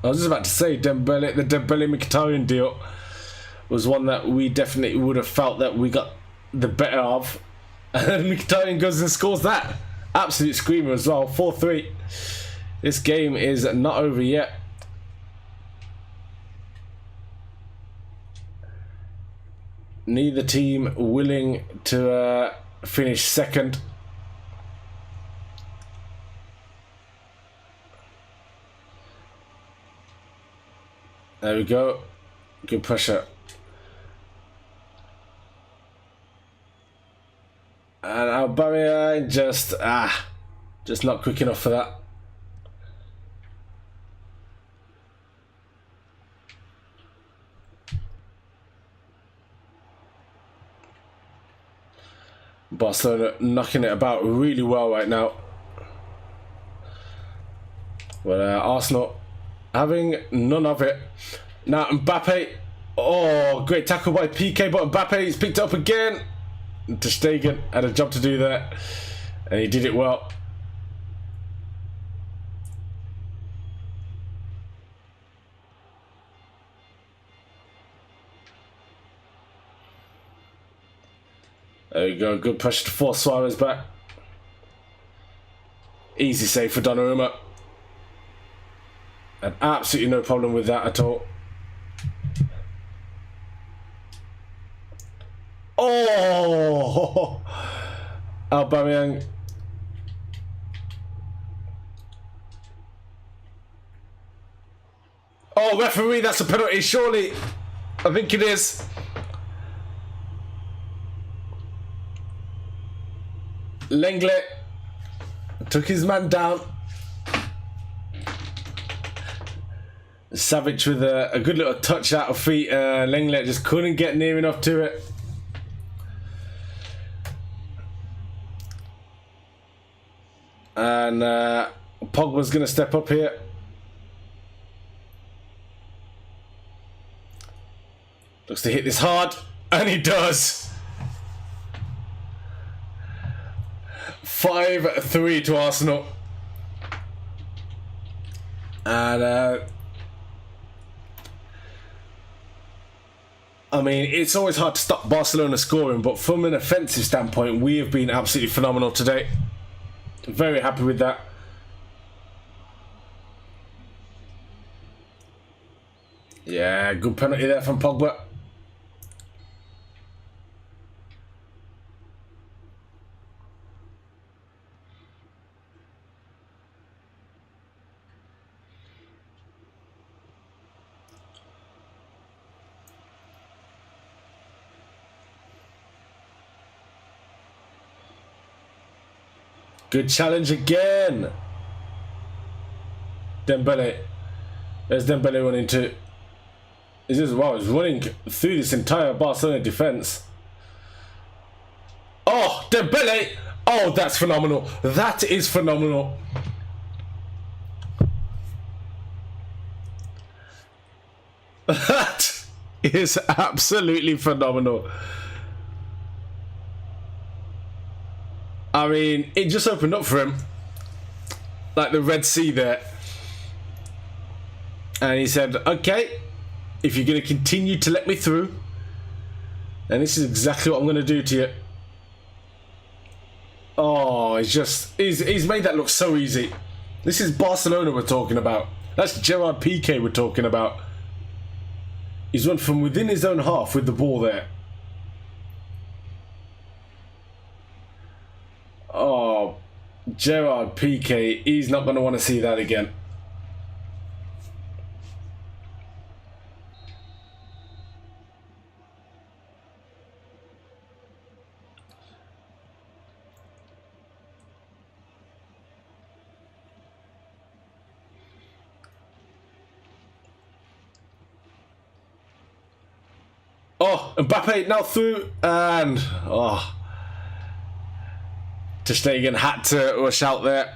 I was just about to say Dembele, the Dembele-Mkhitaryan deal was one that we definitely would have felt that we got the better of. And then Mkhitaryan goes and scores that. Absolute screamer as well. 4-3. This game is not over yet. Neither team willing to finish second. There we go. Good pressure. And our barrier just not quick enough for that. Barcelona knocking it about really well right now. Well, Arsenal having none of it. Now Mbappe. Oh, great tackle by PK, but Mbappe is picked up again. Ter Stegen had a job to do there, and he did it well. There you go, good pressure to force Suarez back. Easy save for Donnarumma. And absolutely no problem with that at all. Oh! Aubameyang. Oh, referee, that's a penalty, surely. I think it is. Lenglet took his man down. Savage with a good little touch out of feet. Lenglet just couldn't get near enough to it. And Pogba's going to step up here. Looks to hit this hard. And he does. 5-3 to Arsenal. And I mean, it's always hard to stop Barcelona scoring, but from an offensive standpoint, we have been absolutely phenomenal today. Very happy with that. Yeah, good penalty there from Pogba. Good challenge again. Dembele. There's Dembele running to. Is this wow? He's running through this entire Barcelona defense. Oh, Dembele! Oh, that's phenomenal. That is phenomenal. That is absolutely phenomenal. I mean, it just opened up for him. Like the Red Sea there. And he said, okay, if you're going to continue to let me through, and this is exactly what I'm going to do to you. Oh, he's made that look so easy. This is Barcelona we're talking about. That's Gerard Piqué we're talking about. He's run from within his own half with the ball there. Oh, Gerard Piqué, he's not going to want to see that again. Oh, Mbappe now through, and Ter Stegen had to rush out there.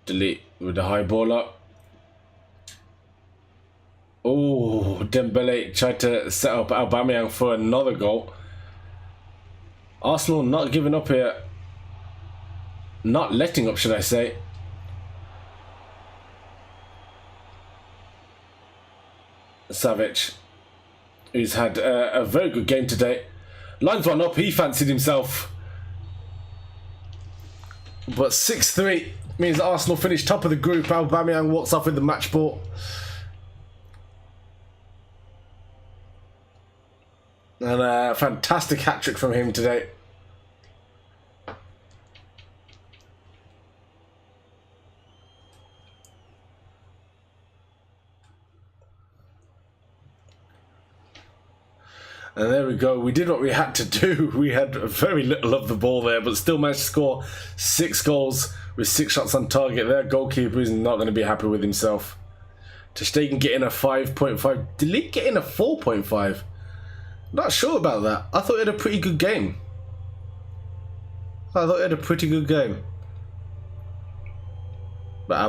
Delete with the high ball up. Oh, Dembele tried to set up Aubameyang for another goal. Arsenal not giving up here. Not letting up, should I say. Savic, who's had a very good game today. Lines one up, he fancied himself. But 6-3 means Arsenal finish top of the group. Aubameyang walks off with the match ball. And a fantastic hat-trick from him today. And there we go. We did what we had to do. We had very little of the ball there, but still managed to score 6 goals with 6 shots on target. Their goalkeeper is not going to be happy with himself. Ter Stegen getting a 5.5. Delete getting a 4.5. Not sure about that. I thought he had a pretty good game. But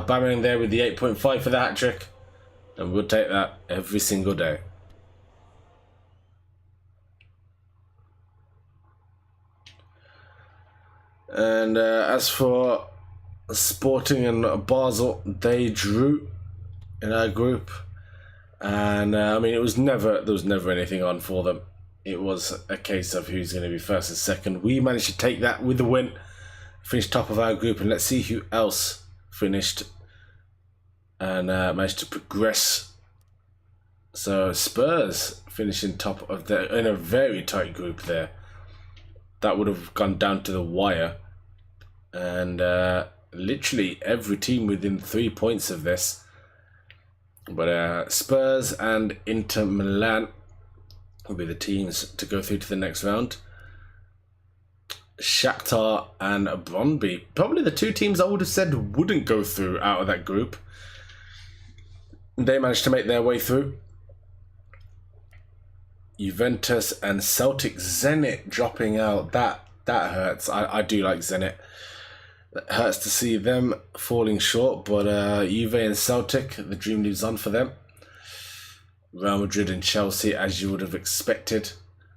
Aubameyang there with the 8.5 for the hat-trick. And we'll take that every single day. And as for Sporting and Basel, they drew in our group, and I mean there was never anything on for them. It was a case of who's going to be first and second. We managed to take that with the win, finished top of our group, and let's see who else finished and managed to progress. So Spurs finishing top of in a very tight group there. That would have gone down to the wire. And literally every team within 3 points of this. But Spurs and Inter Milan will be the teams to go through to the next round. Shakhtar and Brøndby, probably the 2 teams I would have said wouldn't go through out of that group. They managed to make their way through. Juventus and Celtic. Zenit dropping out. That hurts. I do like Zenit. It hurts to see them falling short, but Juve and Celtic, the dream lives on for them. Real Madrid and Chelsea, as you would have expected.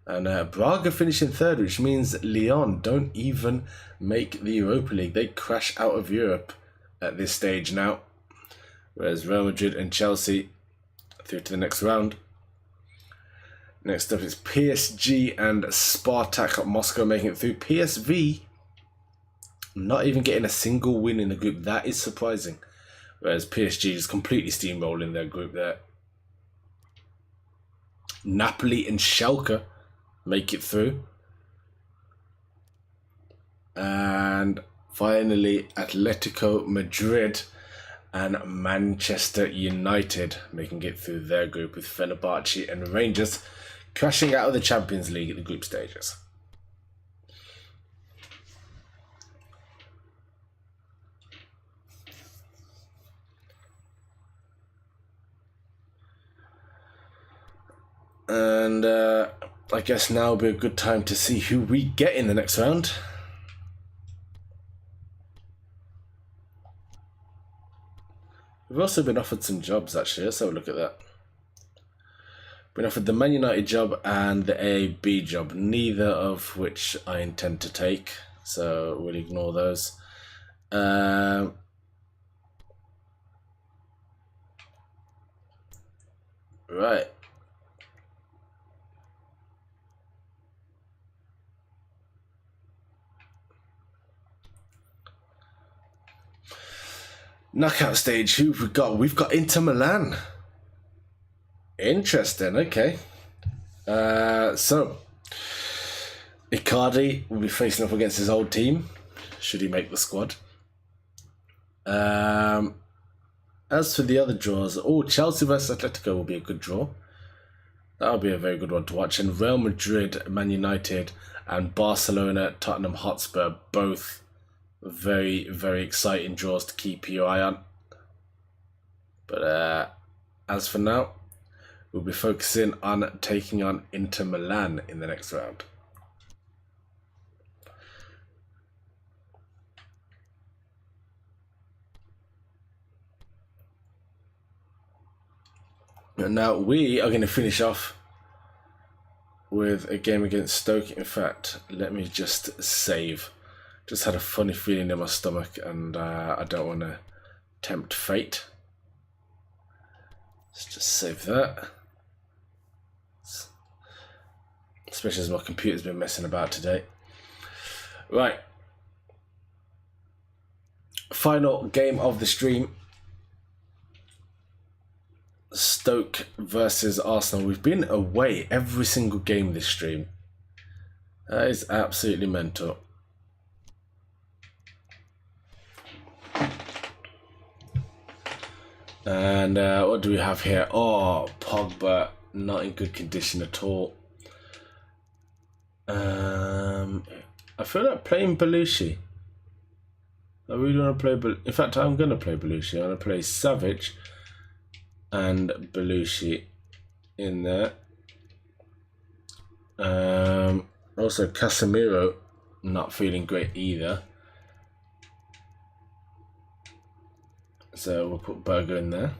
And Braga finishing third, which means Lyon don't even make the Europa League. They crash out of Europe at this stage now. Whereas Real Madrid and Chelsea through to the next round. Next up is PSG and Spartak Moscow making it through. PSV not even getting a single win in the group. That is surprising. Whereas PSG is completely steamrolling their group there. Napoli and Schalke make it through. And finally, Atletico Madrid and Manchester United making it through their group, with Fenerbahce and Rangers crashing out of the Champions League at the group stages. And I guess now will be a good time to see who we get in the next round. We've also been offered some jobs, actually. Let's have a look at that. Been offered the Man United job and the AAB job, neither of which I intend to take, so we'll ignore those. Right. Knockout stage, who have we got? We've got Inter Milan. Interesting, okay. So, Icardi will be facing up against his old team, should he make the squad. As for the other draws, Chelsea versus Atletico will be a good draw. That'll be a very good one to watch. And Real Madrid, Man United, and Barcelona, Tottenham Hotspur, both very, very exciting draws to keep your eye on. But as for now, we'll be focusing on taking on Inter Milan in the next round. And now we are going to finish off with a game against Stoke. In fact, let me just save. Just had a funny feeling in my stomach, and I don't want to tempt fate. Let's just save that. Especially as my computer's been messing about today. Right. Final game of the stream. Stoke versus Arsenal. We've been away every single game this stream. That is absolutely mental. And what do we have here? Oh, Pogba, not in good condition at all. I feel like playing Belushi. I really want to play in fact, I'm going to play Belushi. I'm going to play Savage and Belushi in there. Also Casemiro not feeling great either, so we'll put Berger in there.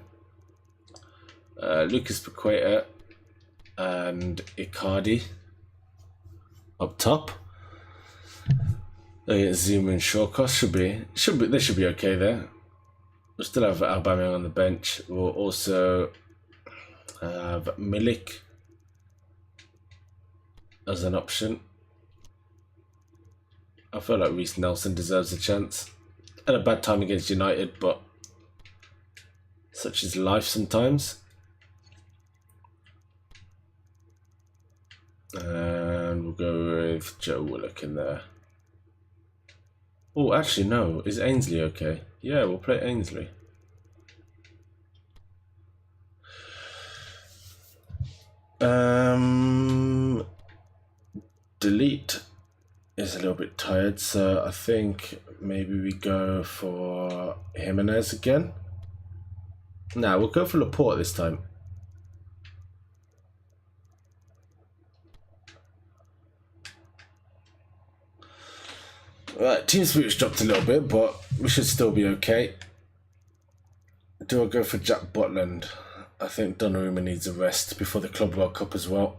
Lucas Paqueta and Icardi up top. Zuma and Shawcross they should be okay there. We'll still have Aubameyang on the bench. We'll also have Milik as an option. I feel like Reece Nelson deserves a chance. Had a bad time against United, but such is life sometimes. And we'll go with Joe Willock in there. Oh, actually, no. Is Ainsley okay? Yeah, we'll play Ainsley. Delete is a little bit tired, so I think maybe we go for Jimenez again. Nah, we'll go for Laporte this time. Right, team spirit's dropped a little bit, but we should still be okay. Do I go for Jack Butland? I think Donnarumma needs a rest before the Club World Cup as well.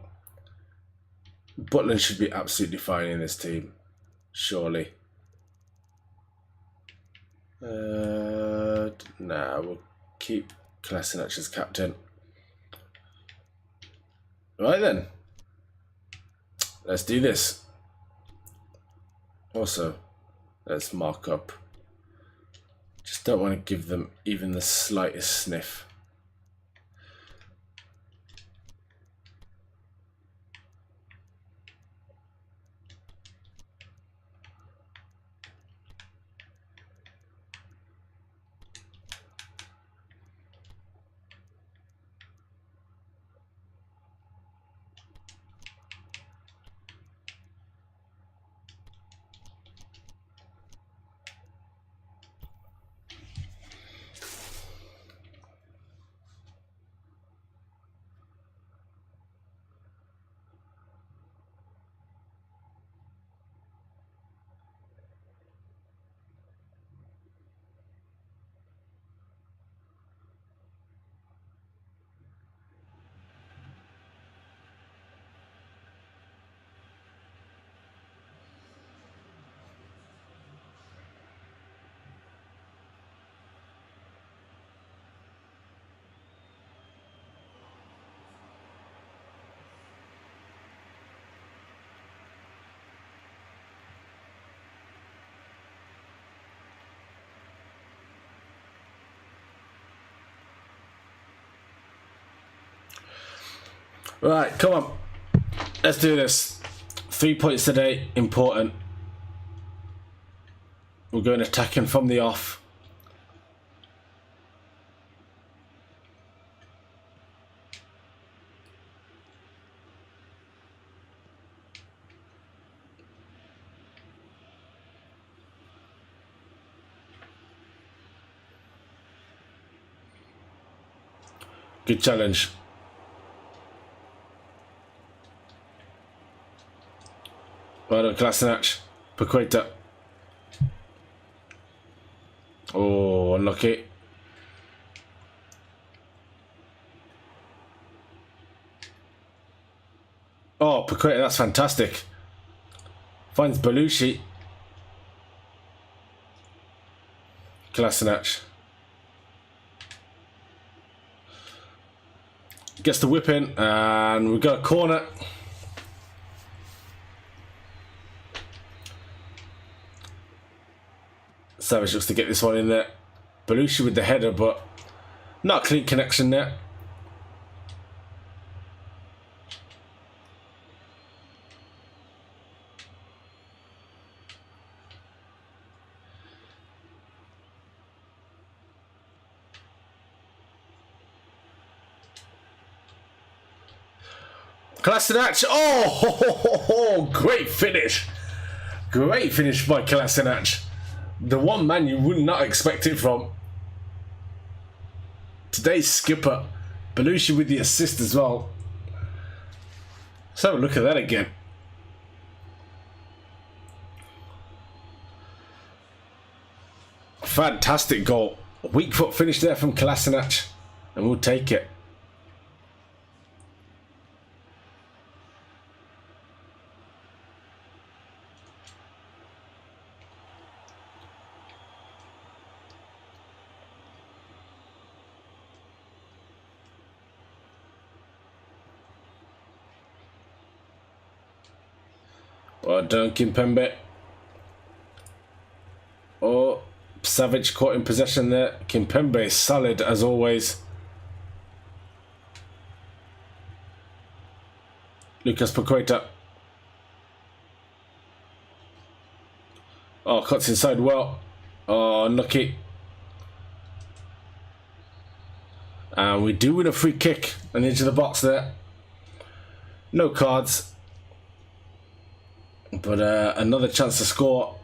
Butland should be absolutely fine in this team, surely. Nah, we'll keep Kolasinac as captain. Right then, let's do this. Also, let's mark up. Just don't want to give them even the slightest sniff. Right, come on. Let's do this. 3 points today, important. We're going attacking from the off. Good challenge. Well done, Kolasinac. Paqueta. Oh, unlucky. Oh, Paqueta, that's fantastic. Finds Belushi. Kolasinac. Gets the whip in, and we've got a corner. Savage looks to get this one in there. Belushi with the header, but not a clean connection there. Kolasinac. Oh, great finish. Great finish by Kolasinac. The one man you would not expect it from. Today's skipper. Belushi with the assist as well. Let's have a look at that again. Fantastic goal. Weak foot finish there from Kolasinac. And we'll take it. Well done, Kimpembe. Oh, Savage caught in possession there. Kimpembe is solid as always. Lucas Paqueta. Oh, cuts inside well. Oh, unlucky. And we do win a free kick on the edge of the box there. No cards. But another chance to score.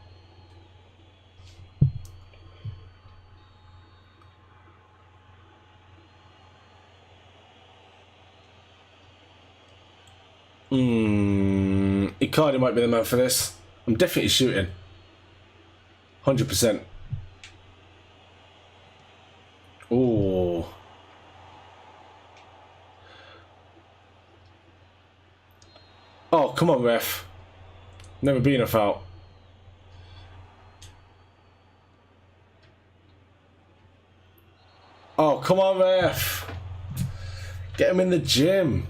Icardi might be the man for this. I'm definitely shooting. 100%. Oh. Oh, come on, ref. Never been a foul. Oh, come on, ref. Get him in the gym.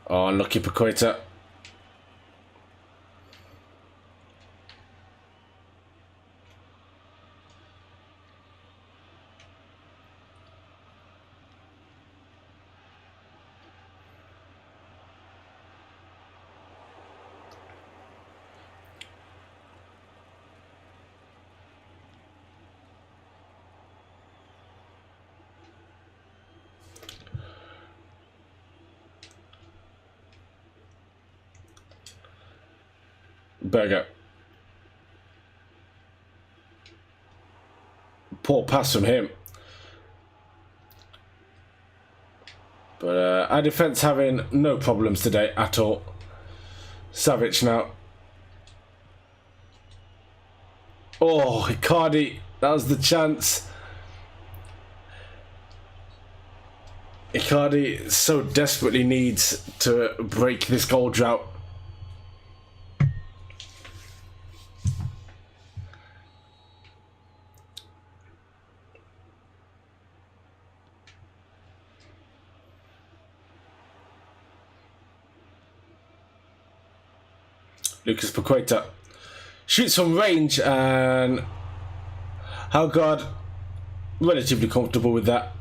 Oh, unlucky Paqueta. Berger. Poor pass from him. But our defence having no problems today at all. Savage now. Oh, Icardi. That was the chance. Icardi so desperately needs to break this goal drought. Lucas Paqueta shoots from range, and Haugaard relatively comfortable with that.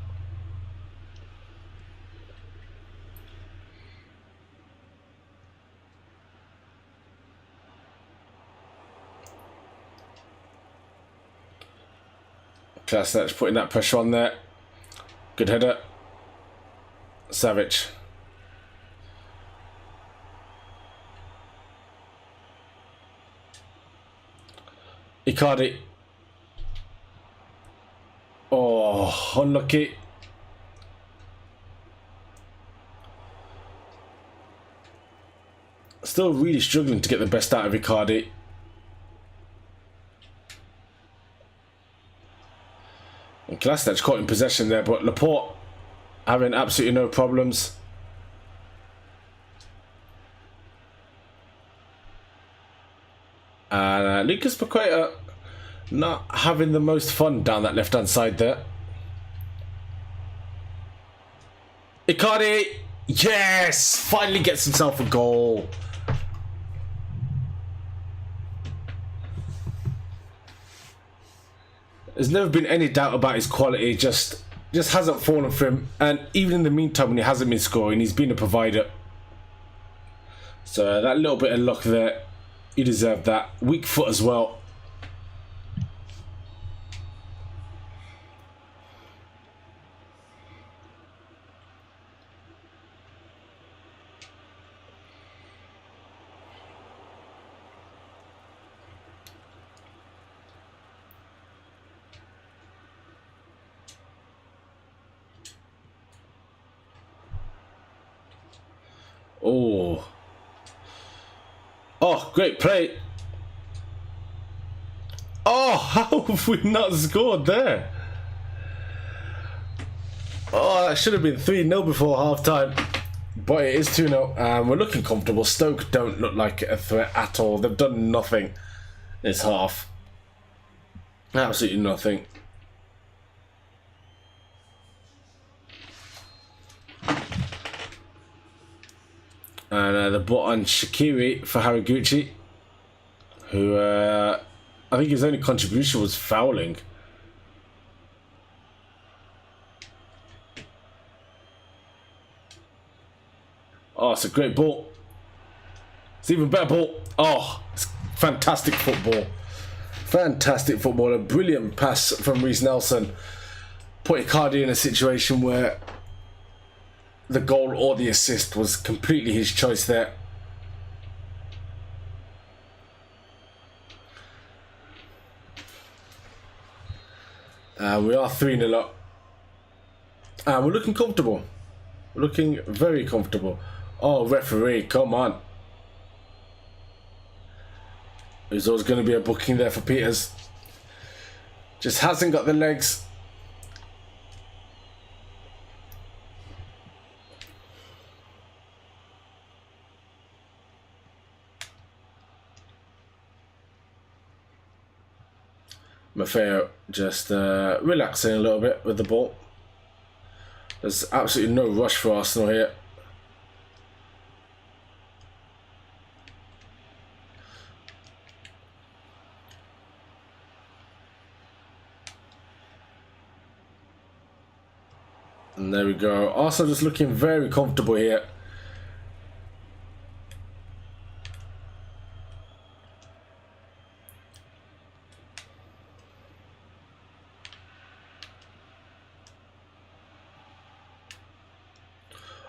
Kolasinac putting that pressure on there. Good header. Savage. Icardi. Oh, unlucky. Still really struggling to get the best out of Icardi. And Kolasinac caught in possession there, but Laporte having absolutely no problems. And Lucas Paqueta not having the most fun down that left-hand side there. Icardi, yes! Finally gets himself a goal. There's never been any doubt about his quality, just hasn't fallen for him. And even in the meantime, when he hasn't been scoring, he's been a provider. So that little bit of luck there, he deserved that. Weak foot as well. Oh. Oh, great play. Oh, how have we not scored there? Oh, that should have been 3-0 before half-time. But it is 2-0. And we're looking comfortable. Stoke don't look like a threat at all. They've done nothing this half. Absolutely nothing. And the ball on Shaqiri for Haraguchi, who I think his only contribution was fouling. Oh, it's a great ball. It's even better ball. Oh, it's fantastic football. Fantastic football. A brilliant pass from Reece Nelson. Put Icardi in a situation where the goal or the assist was completely his choice there. We are 3-0 up. And we're looking comfortable. We're looking very comfortable. Oh, referee, come on. There's always going to be a booking there for Peters. Just hasn't got the legs. Maffeo just relaxing a little bit with the ball. There's absolutely no rush for Arsenal here. And there we go. Arsenal just looking very comfortable here.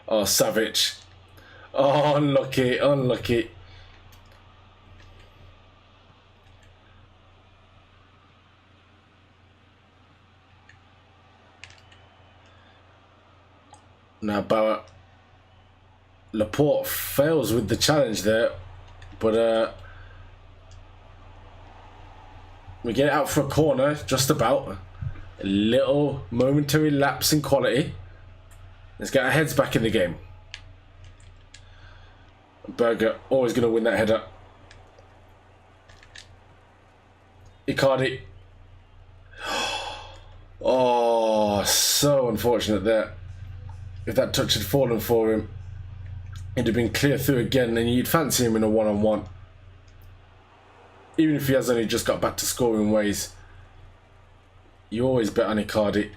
Oh, Savage. Oh, unlucky, unlucky. Now Bauer. Laporte fails with the challenge there, but we get it out for a corner, just about. A little momentary lapse in quality. Let's get our heads back in the game. Berger always going to win that header. Icardi. Oh, so unfortunate there. If that touch had fallen for him, it'd have been clear through again, and you'd fancy him in a one-on-one. Even if he has only just got back to scoring ways, you always bet on Icardi.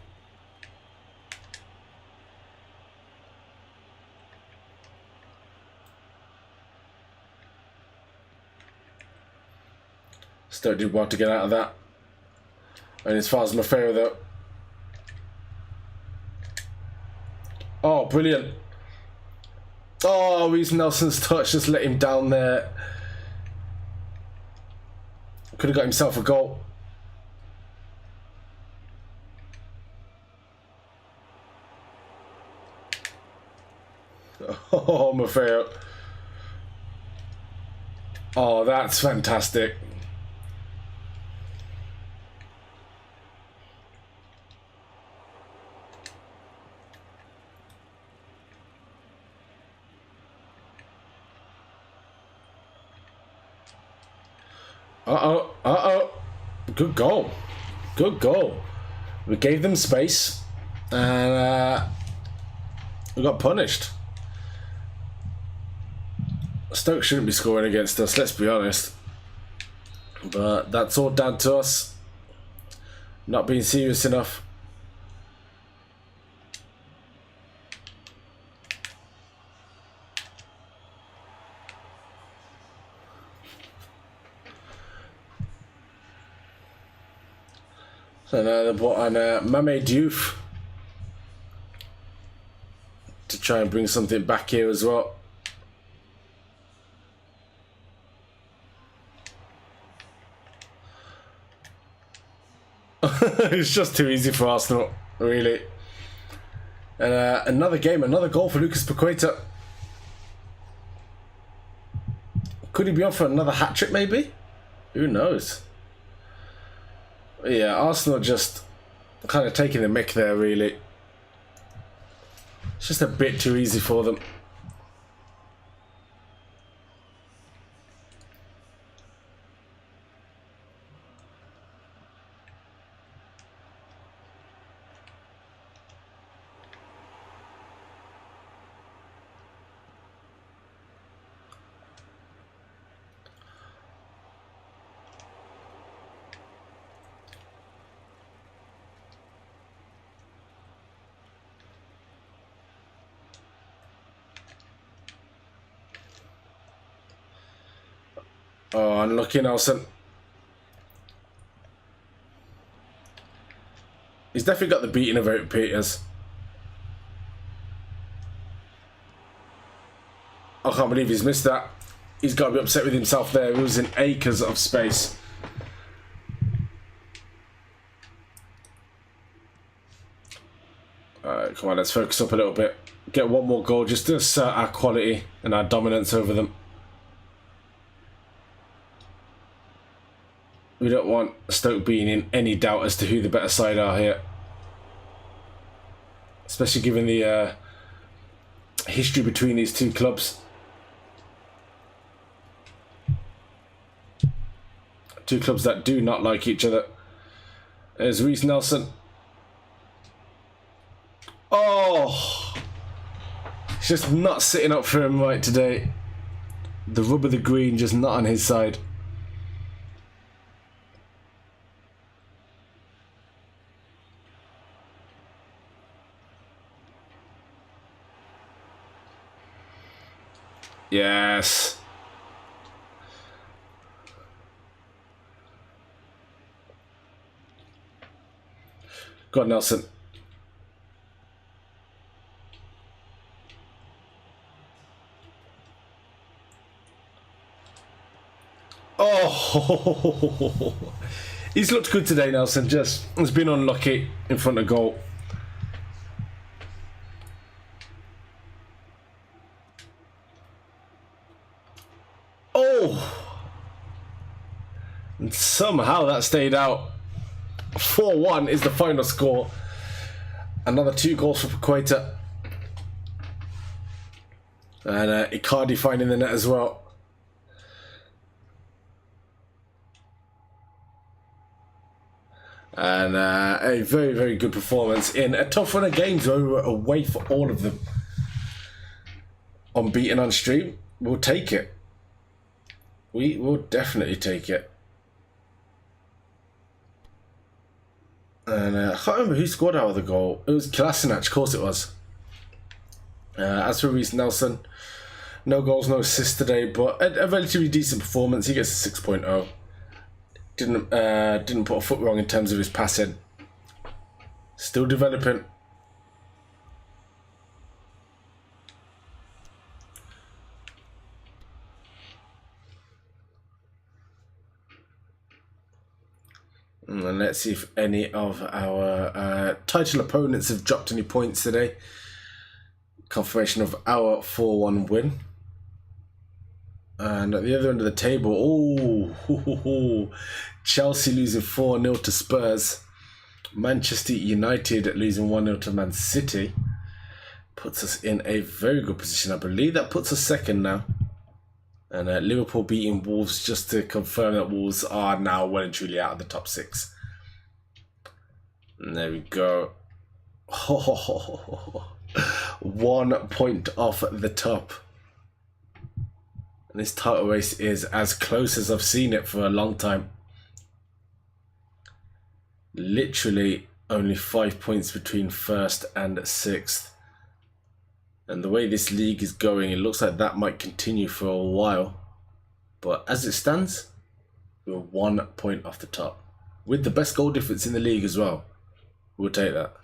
Stoke did well to get out of that. And as far as Maffeo though, Oh, brilliant. Oh, Reece Nelson's touch just let him down there. Could have got himself a goal. Oh, Maffeo. Oh, that's fantastic. Uh-oh, uh-oh. Good goal. Good goal. We gave them space, and we got punished. Stoke shouldn't be scoring against us, let's be honest. But that's all down to us. Not being serious enough. So now they brought on Mame Diouf to try and bring something back here as well. It's just too easy for Arsenal, really. And another game, another goal for Lucas Paqueta. Could he be on for another hat-trick, maybe? Who knows? Yeah, Arsenal just kind of taking the mick there, really. It's just a bit too easy for them. Oh, unlucky Nelson. He's definitely got the beating of Eric Peters. I can't believe he's missed that. He's got to be upset with himself there, losing acres of space. Alright, come on, let's focus up a little bit. Get one more goal just to assert our quality and our dominance over them. We don't want Stoke being in any doubt as to who the better side are here. Especially given the history between these two clubs. Two clubs that do not like each other. There's Reece Nelson. Oh! He's just not sitting up for him right today. The rub of the green just not on his side. Yes. Go on, Nelson. Oh, he's looked good today, Nelson. Just has been unlucky in front of goal. Oh, and somehow that stayed out. 4-1 is the final score. Another 2 goals for Paqueta. And Icardi finding the net as well. And a very, very good performance in a tough run of games where we were away for all of them. Unbeaten on stream, we'll take it. We will definitely take it. And I can't remember who scored out of the goal. It was Kolasinac, of course it was. As for Reece Nelson, no goals, no assists today, but a relatively decent performance. He gets a 6.0. Didn't put a foot wrong in terms of his passing. Still developing. And let's see if any of our title opponents have dropped any points today. Confirmation of our 4-1 win. And at the other end of the table, Chelsea losing 4-0 to Spurs. Manchester United losing 1-0 to Man City. Puts us in a very good position. I believe that puts us second now. And Liverpool beating Wolves, just to confirm that Wolves are now well and truly out of the top 6. And there we go. 1 point off the top. And this title race is as close as I've seen it for a long time. Literally only 5 points between 1st and 6th. And the way this league is going, it looks like that might continue for a while. But as it stands, we're 1 point off the top. With the best goal difference in the league as well. We'll take that.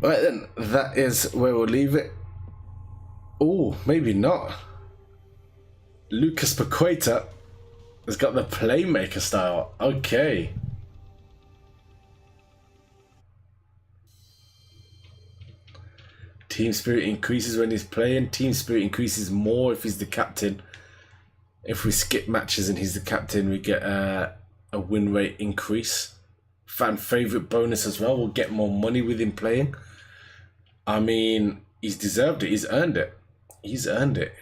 Right then, that is where we'll leave it. Oh, maybe not. Lucas Paqueta has got the playmaker style. Okay. Team spirit increases when he's playing. Team spirit increases more if he's the captain. If we skip matches and he's the captain, we get a win rate increase. Fan favourite bonus as well. We'll get more money with him playing. I mean, he's deserved it. He's earned it. He's earned it.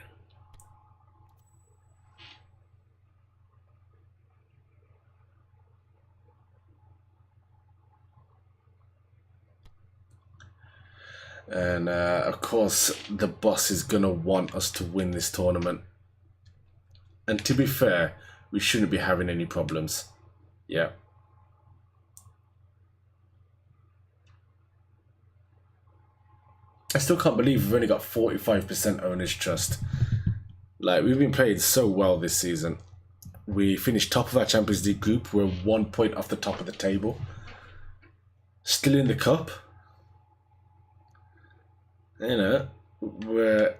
And of course, the boss is going to want us to win this tournament. And to be fair, we shouldn't be having any problems. Yeah. I still can't believe we've only got 45% owner's trust. Like, we've been playing so well this season. We finished top of our Champions League group. We're 1 point off the top of the table. Still in the cup. You know, we're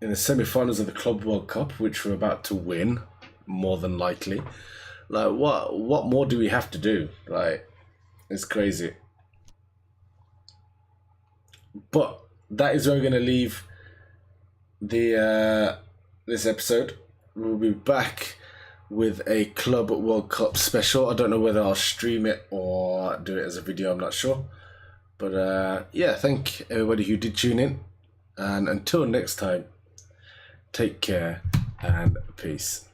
in the semi-finals of the Club World Cup, which we're about to win, more than likely. Like, what more do we have to do? Like, it's crazy. But that is where we're going to leave the this episode. We'll be back with a Club World Cup special. I don't know whether I'll stream it or do it as a video. I'm not sure. But yeah, thank everybody who did tune in. And until next time, take care and peace.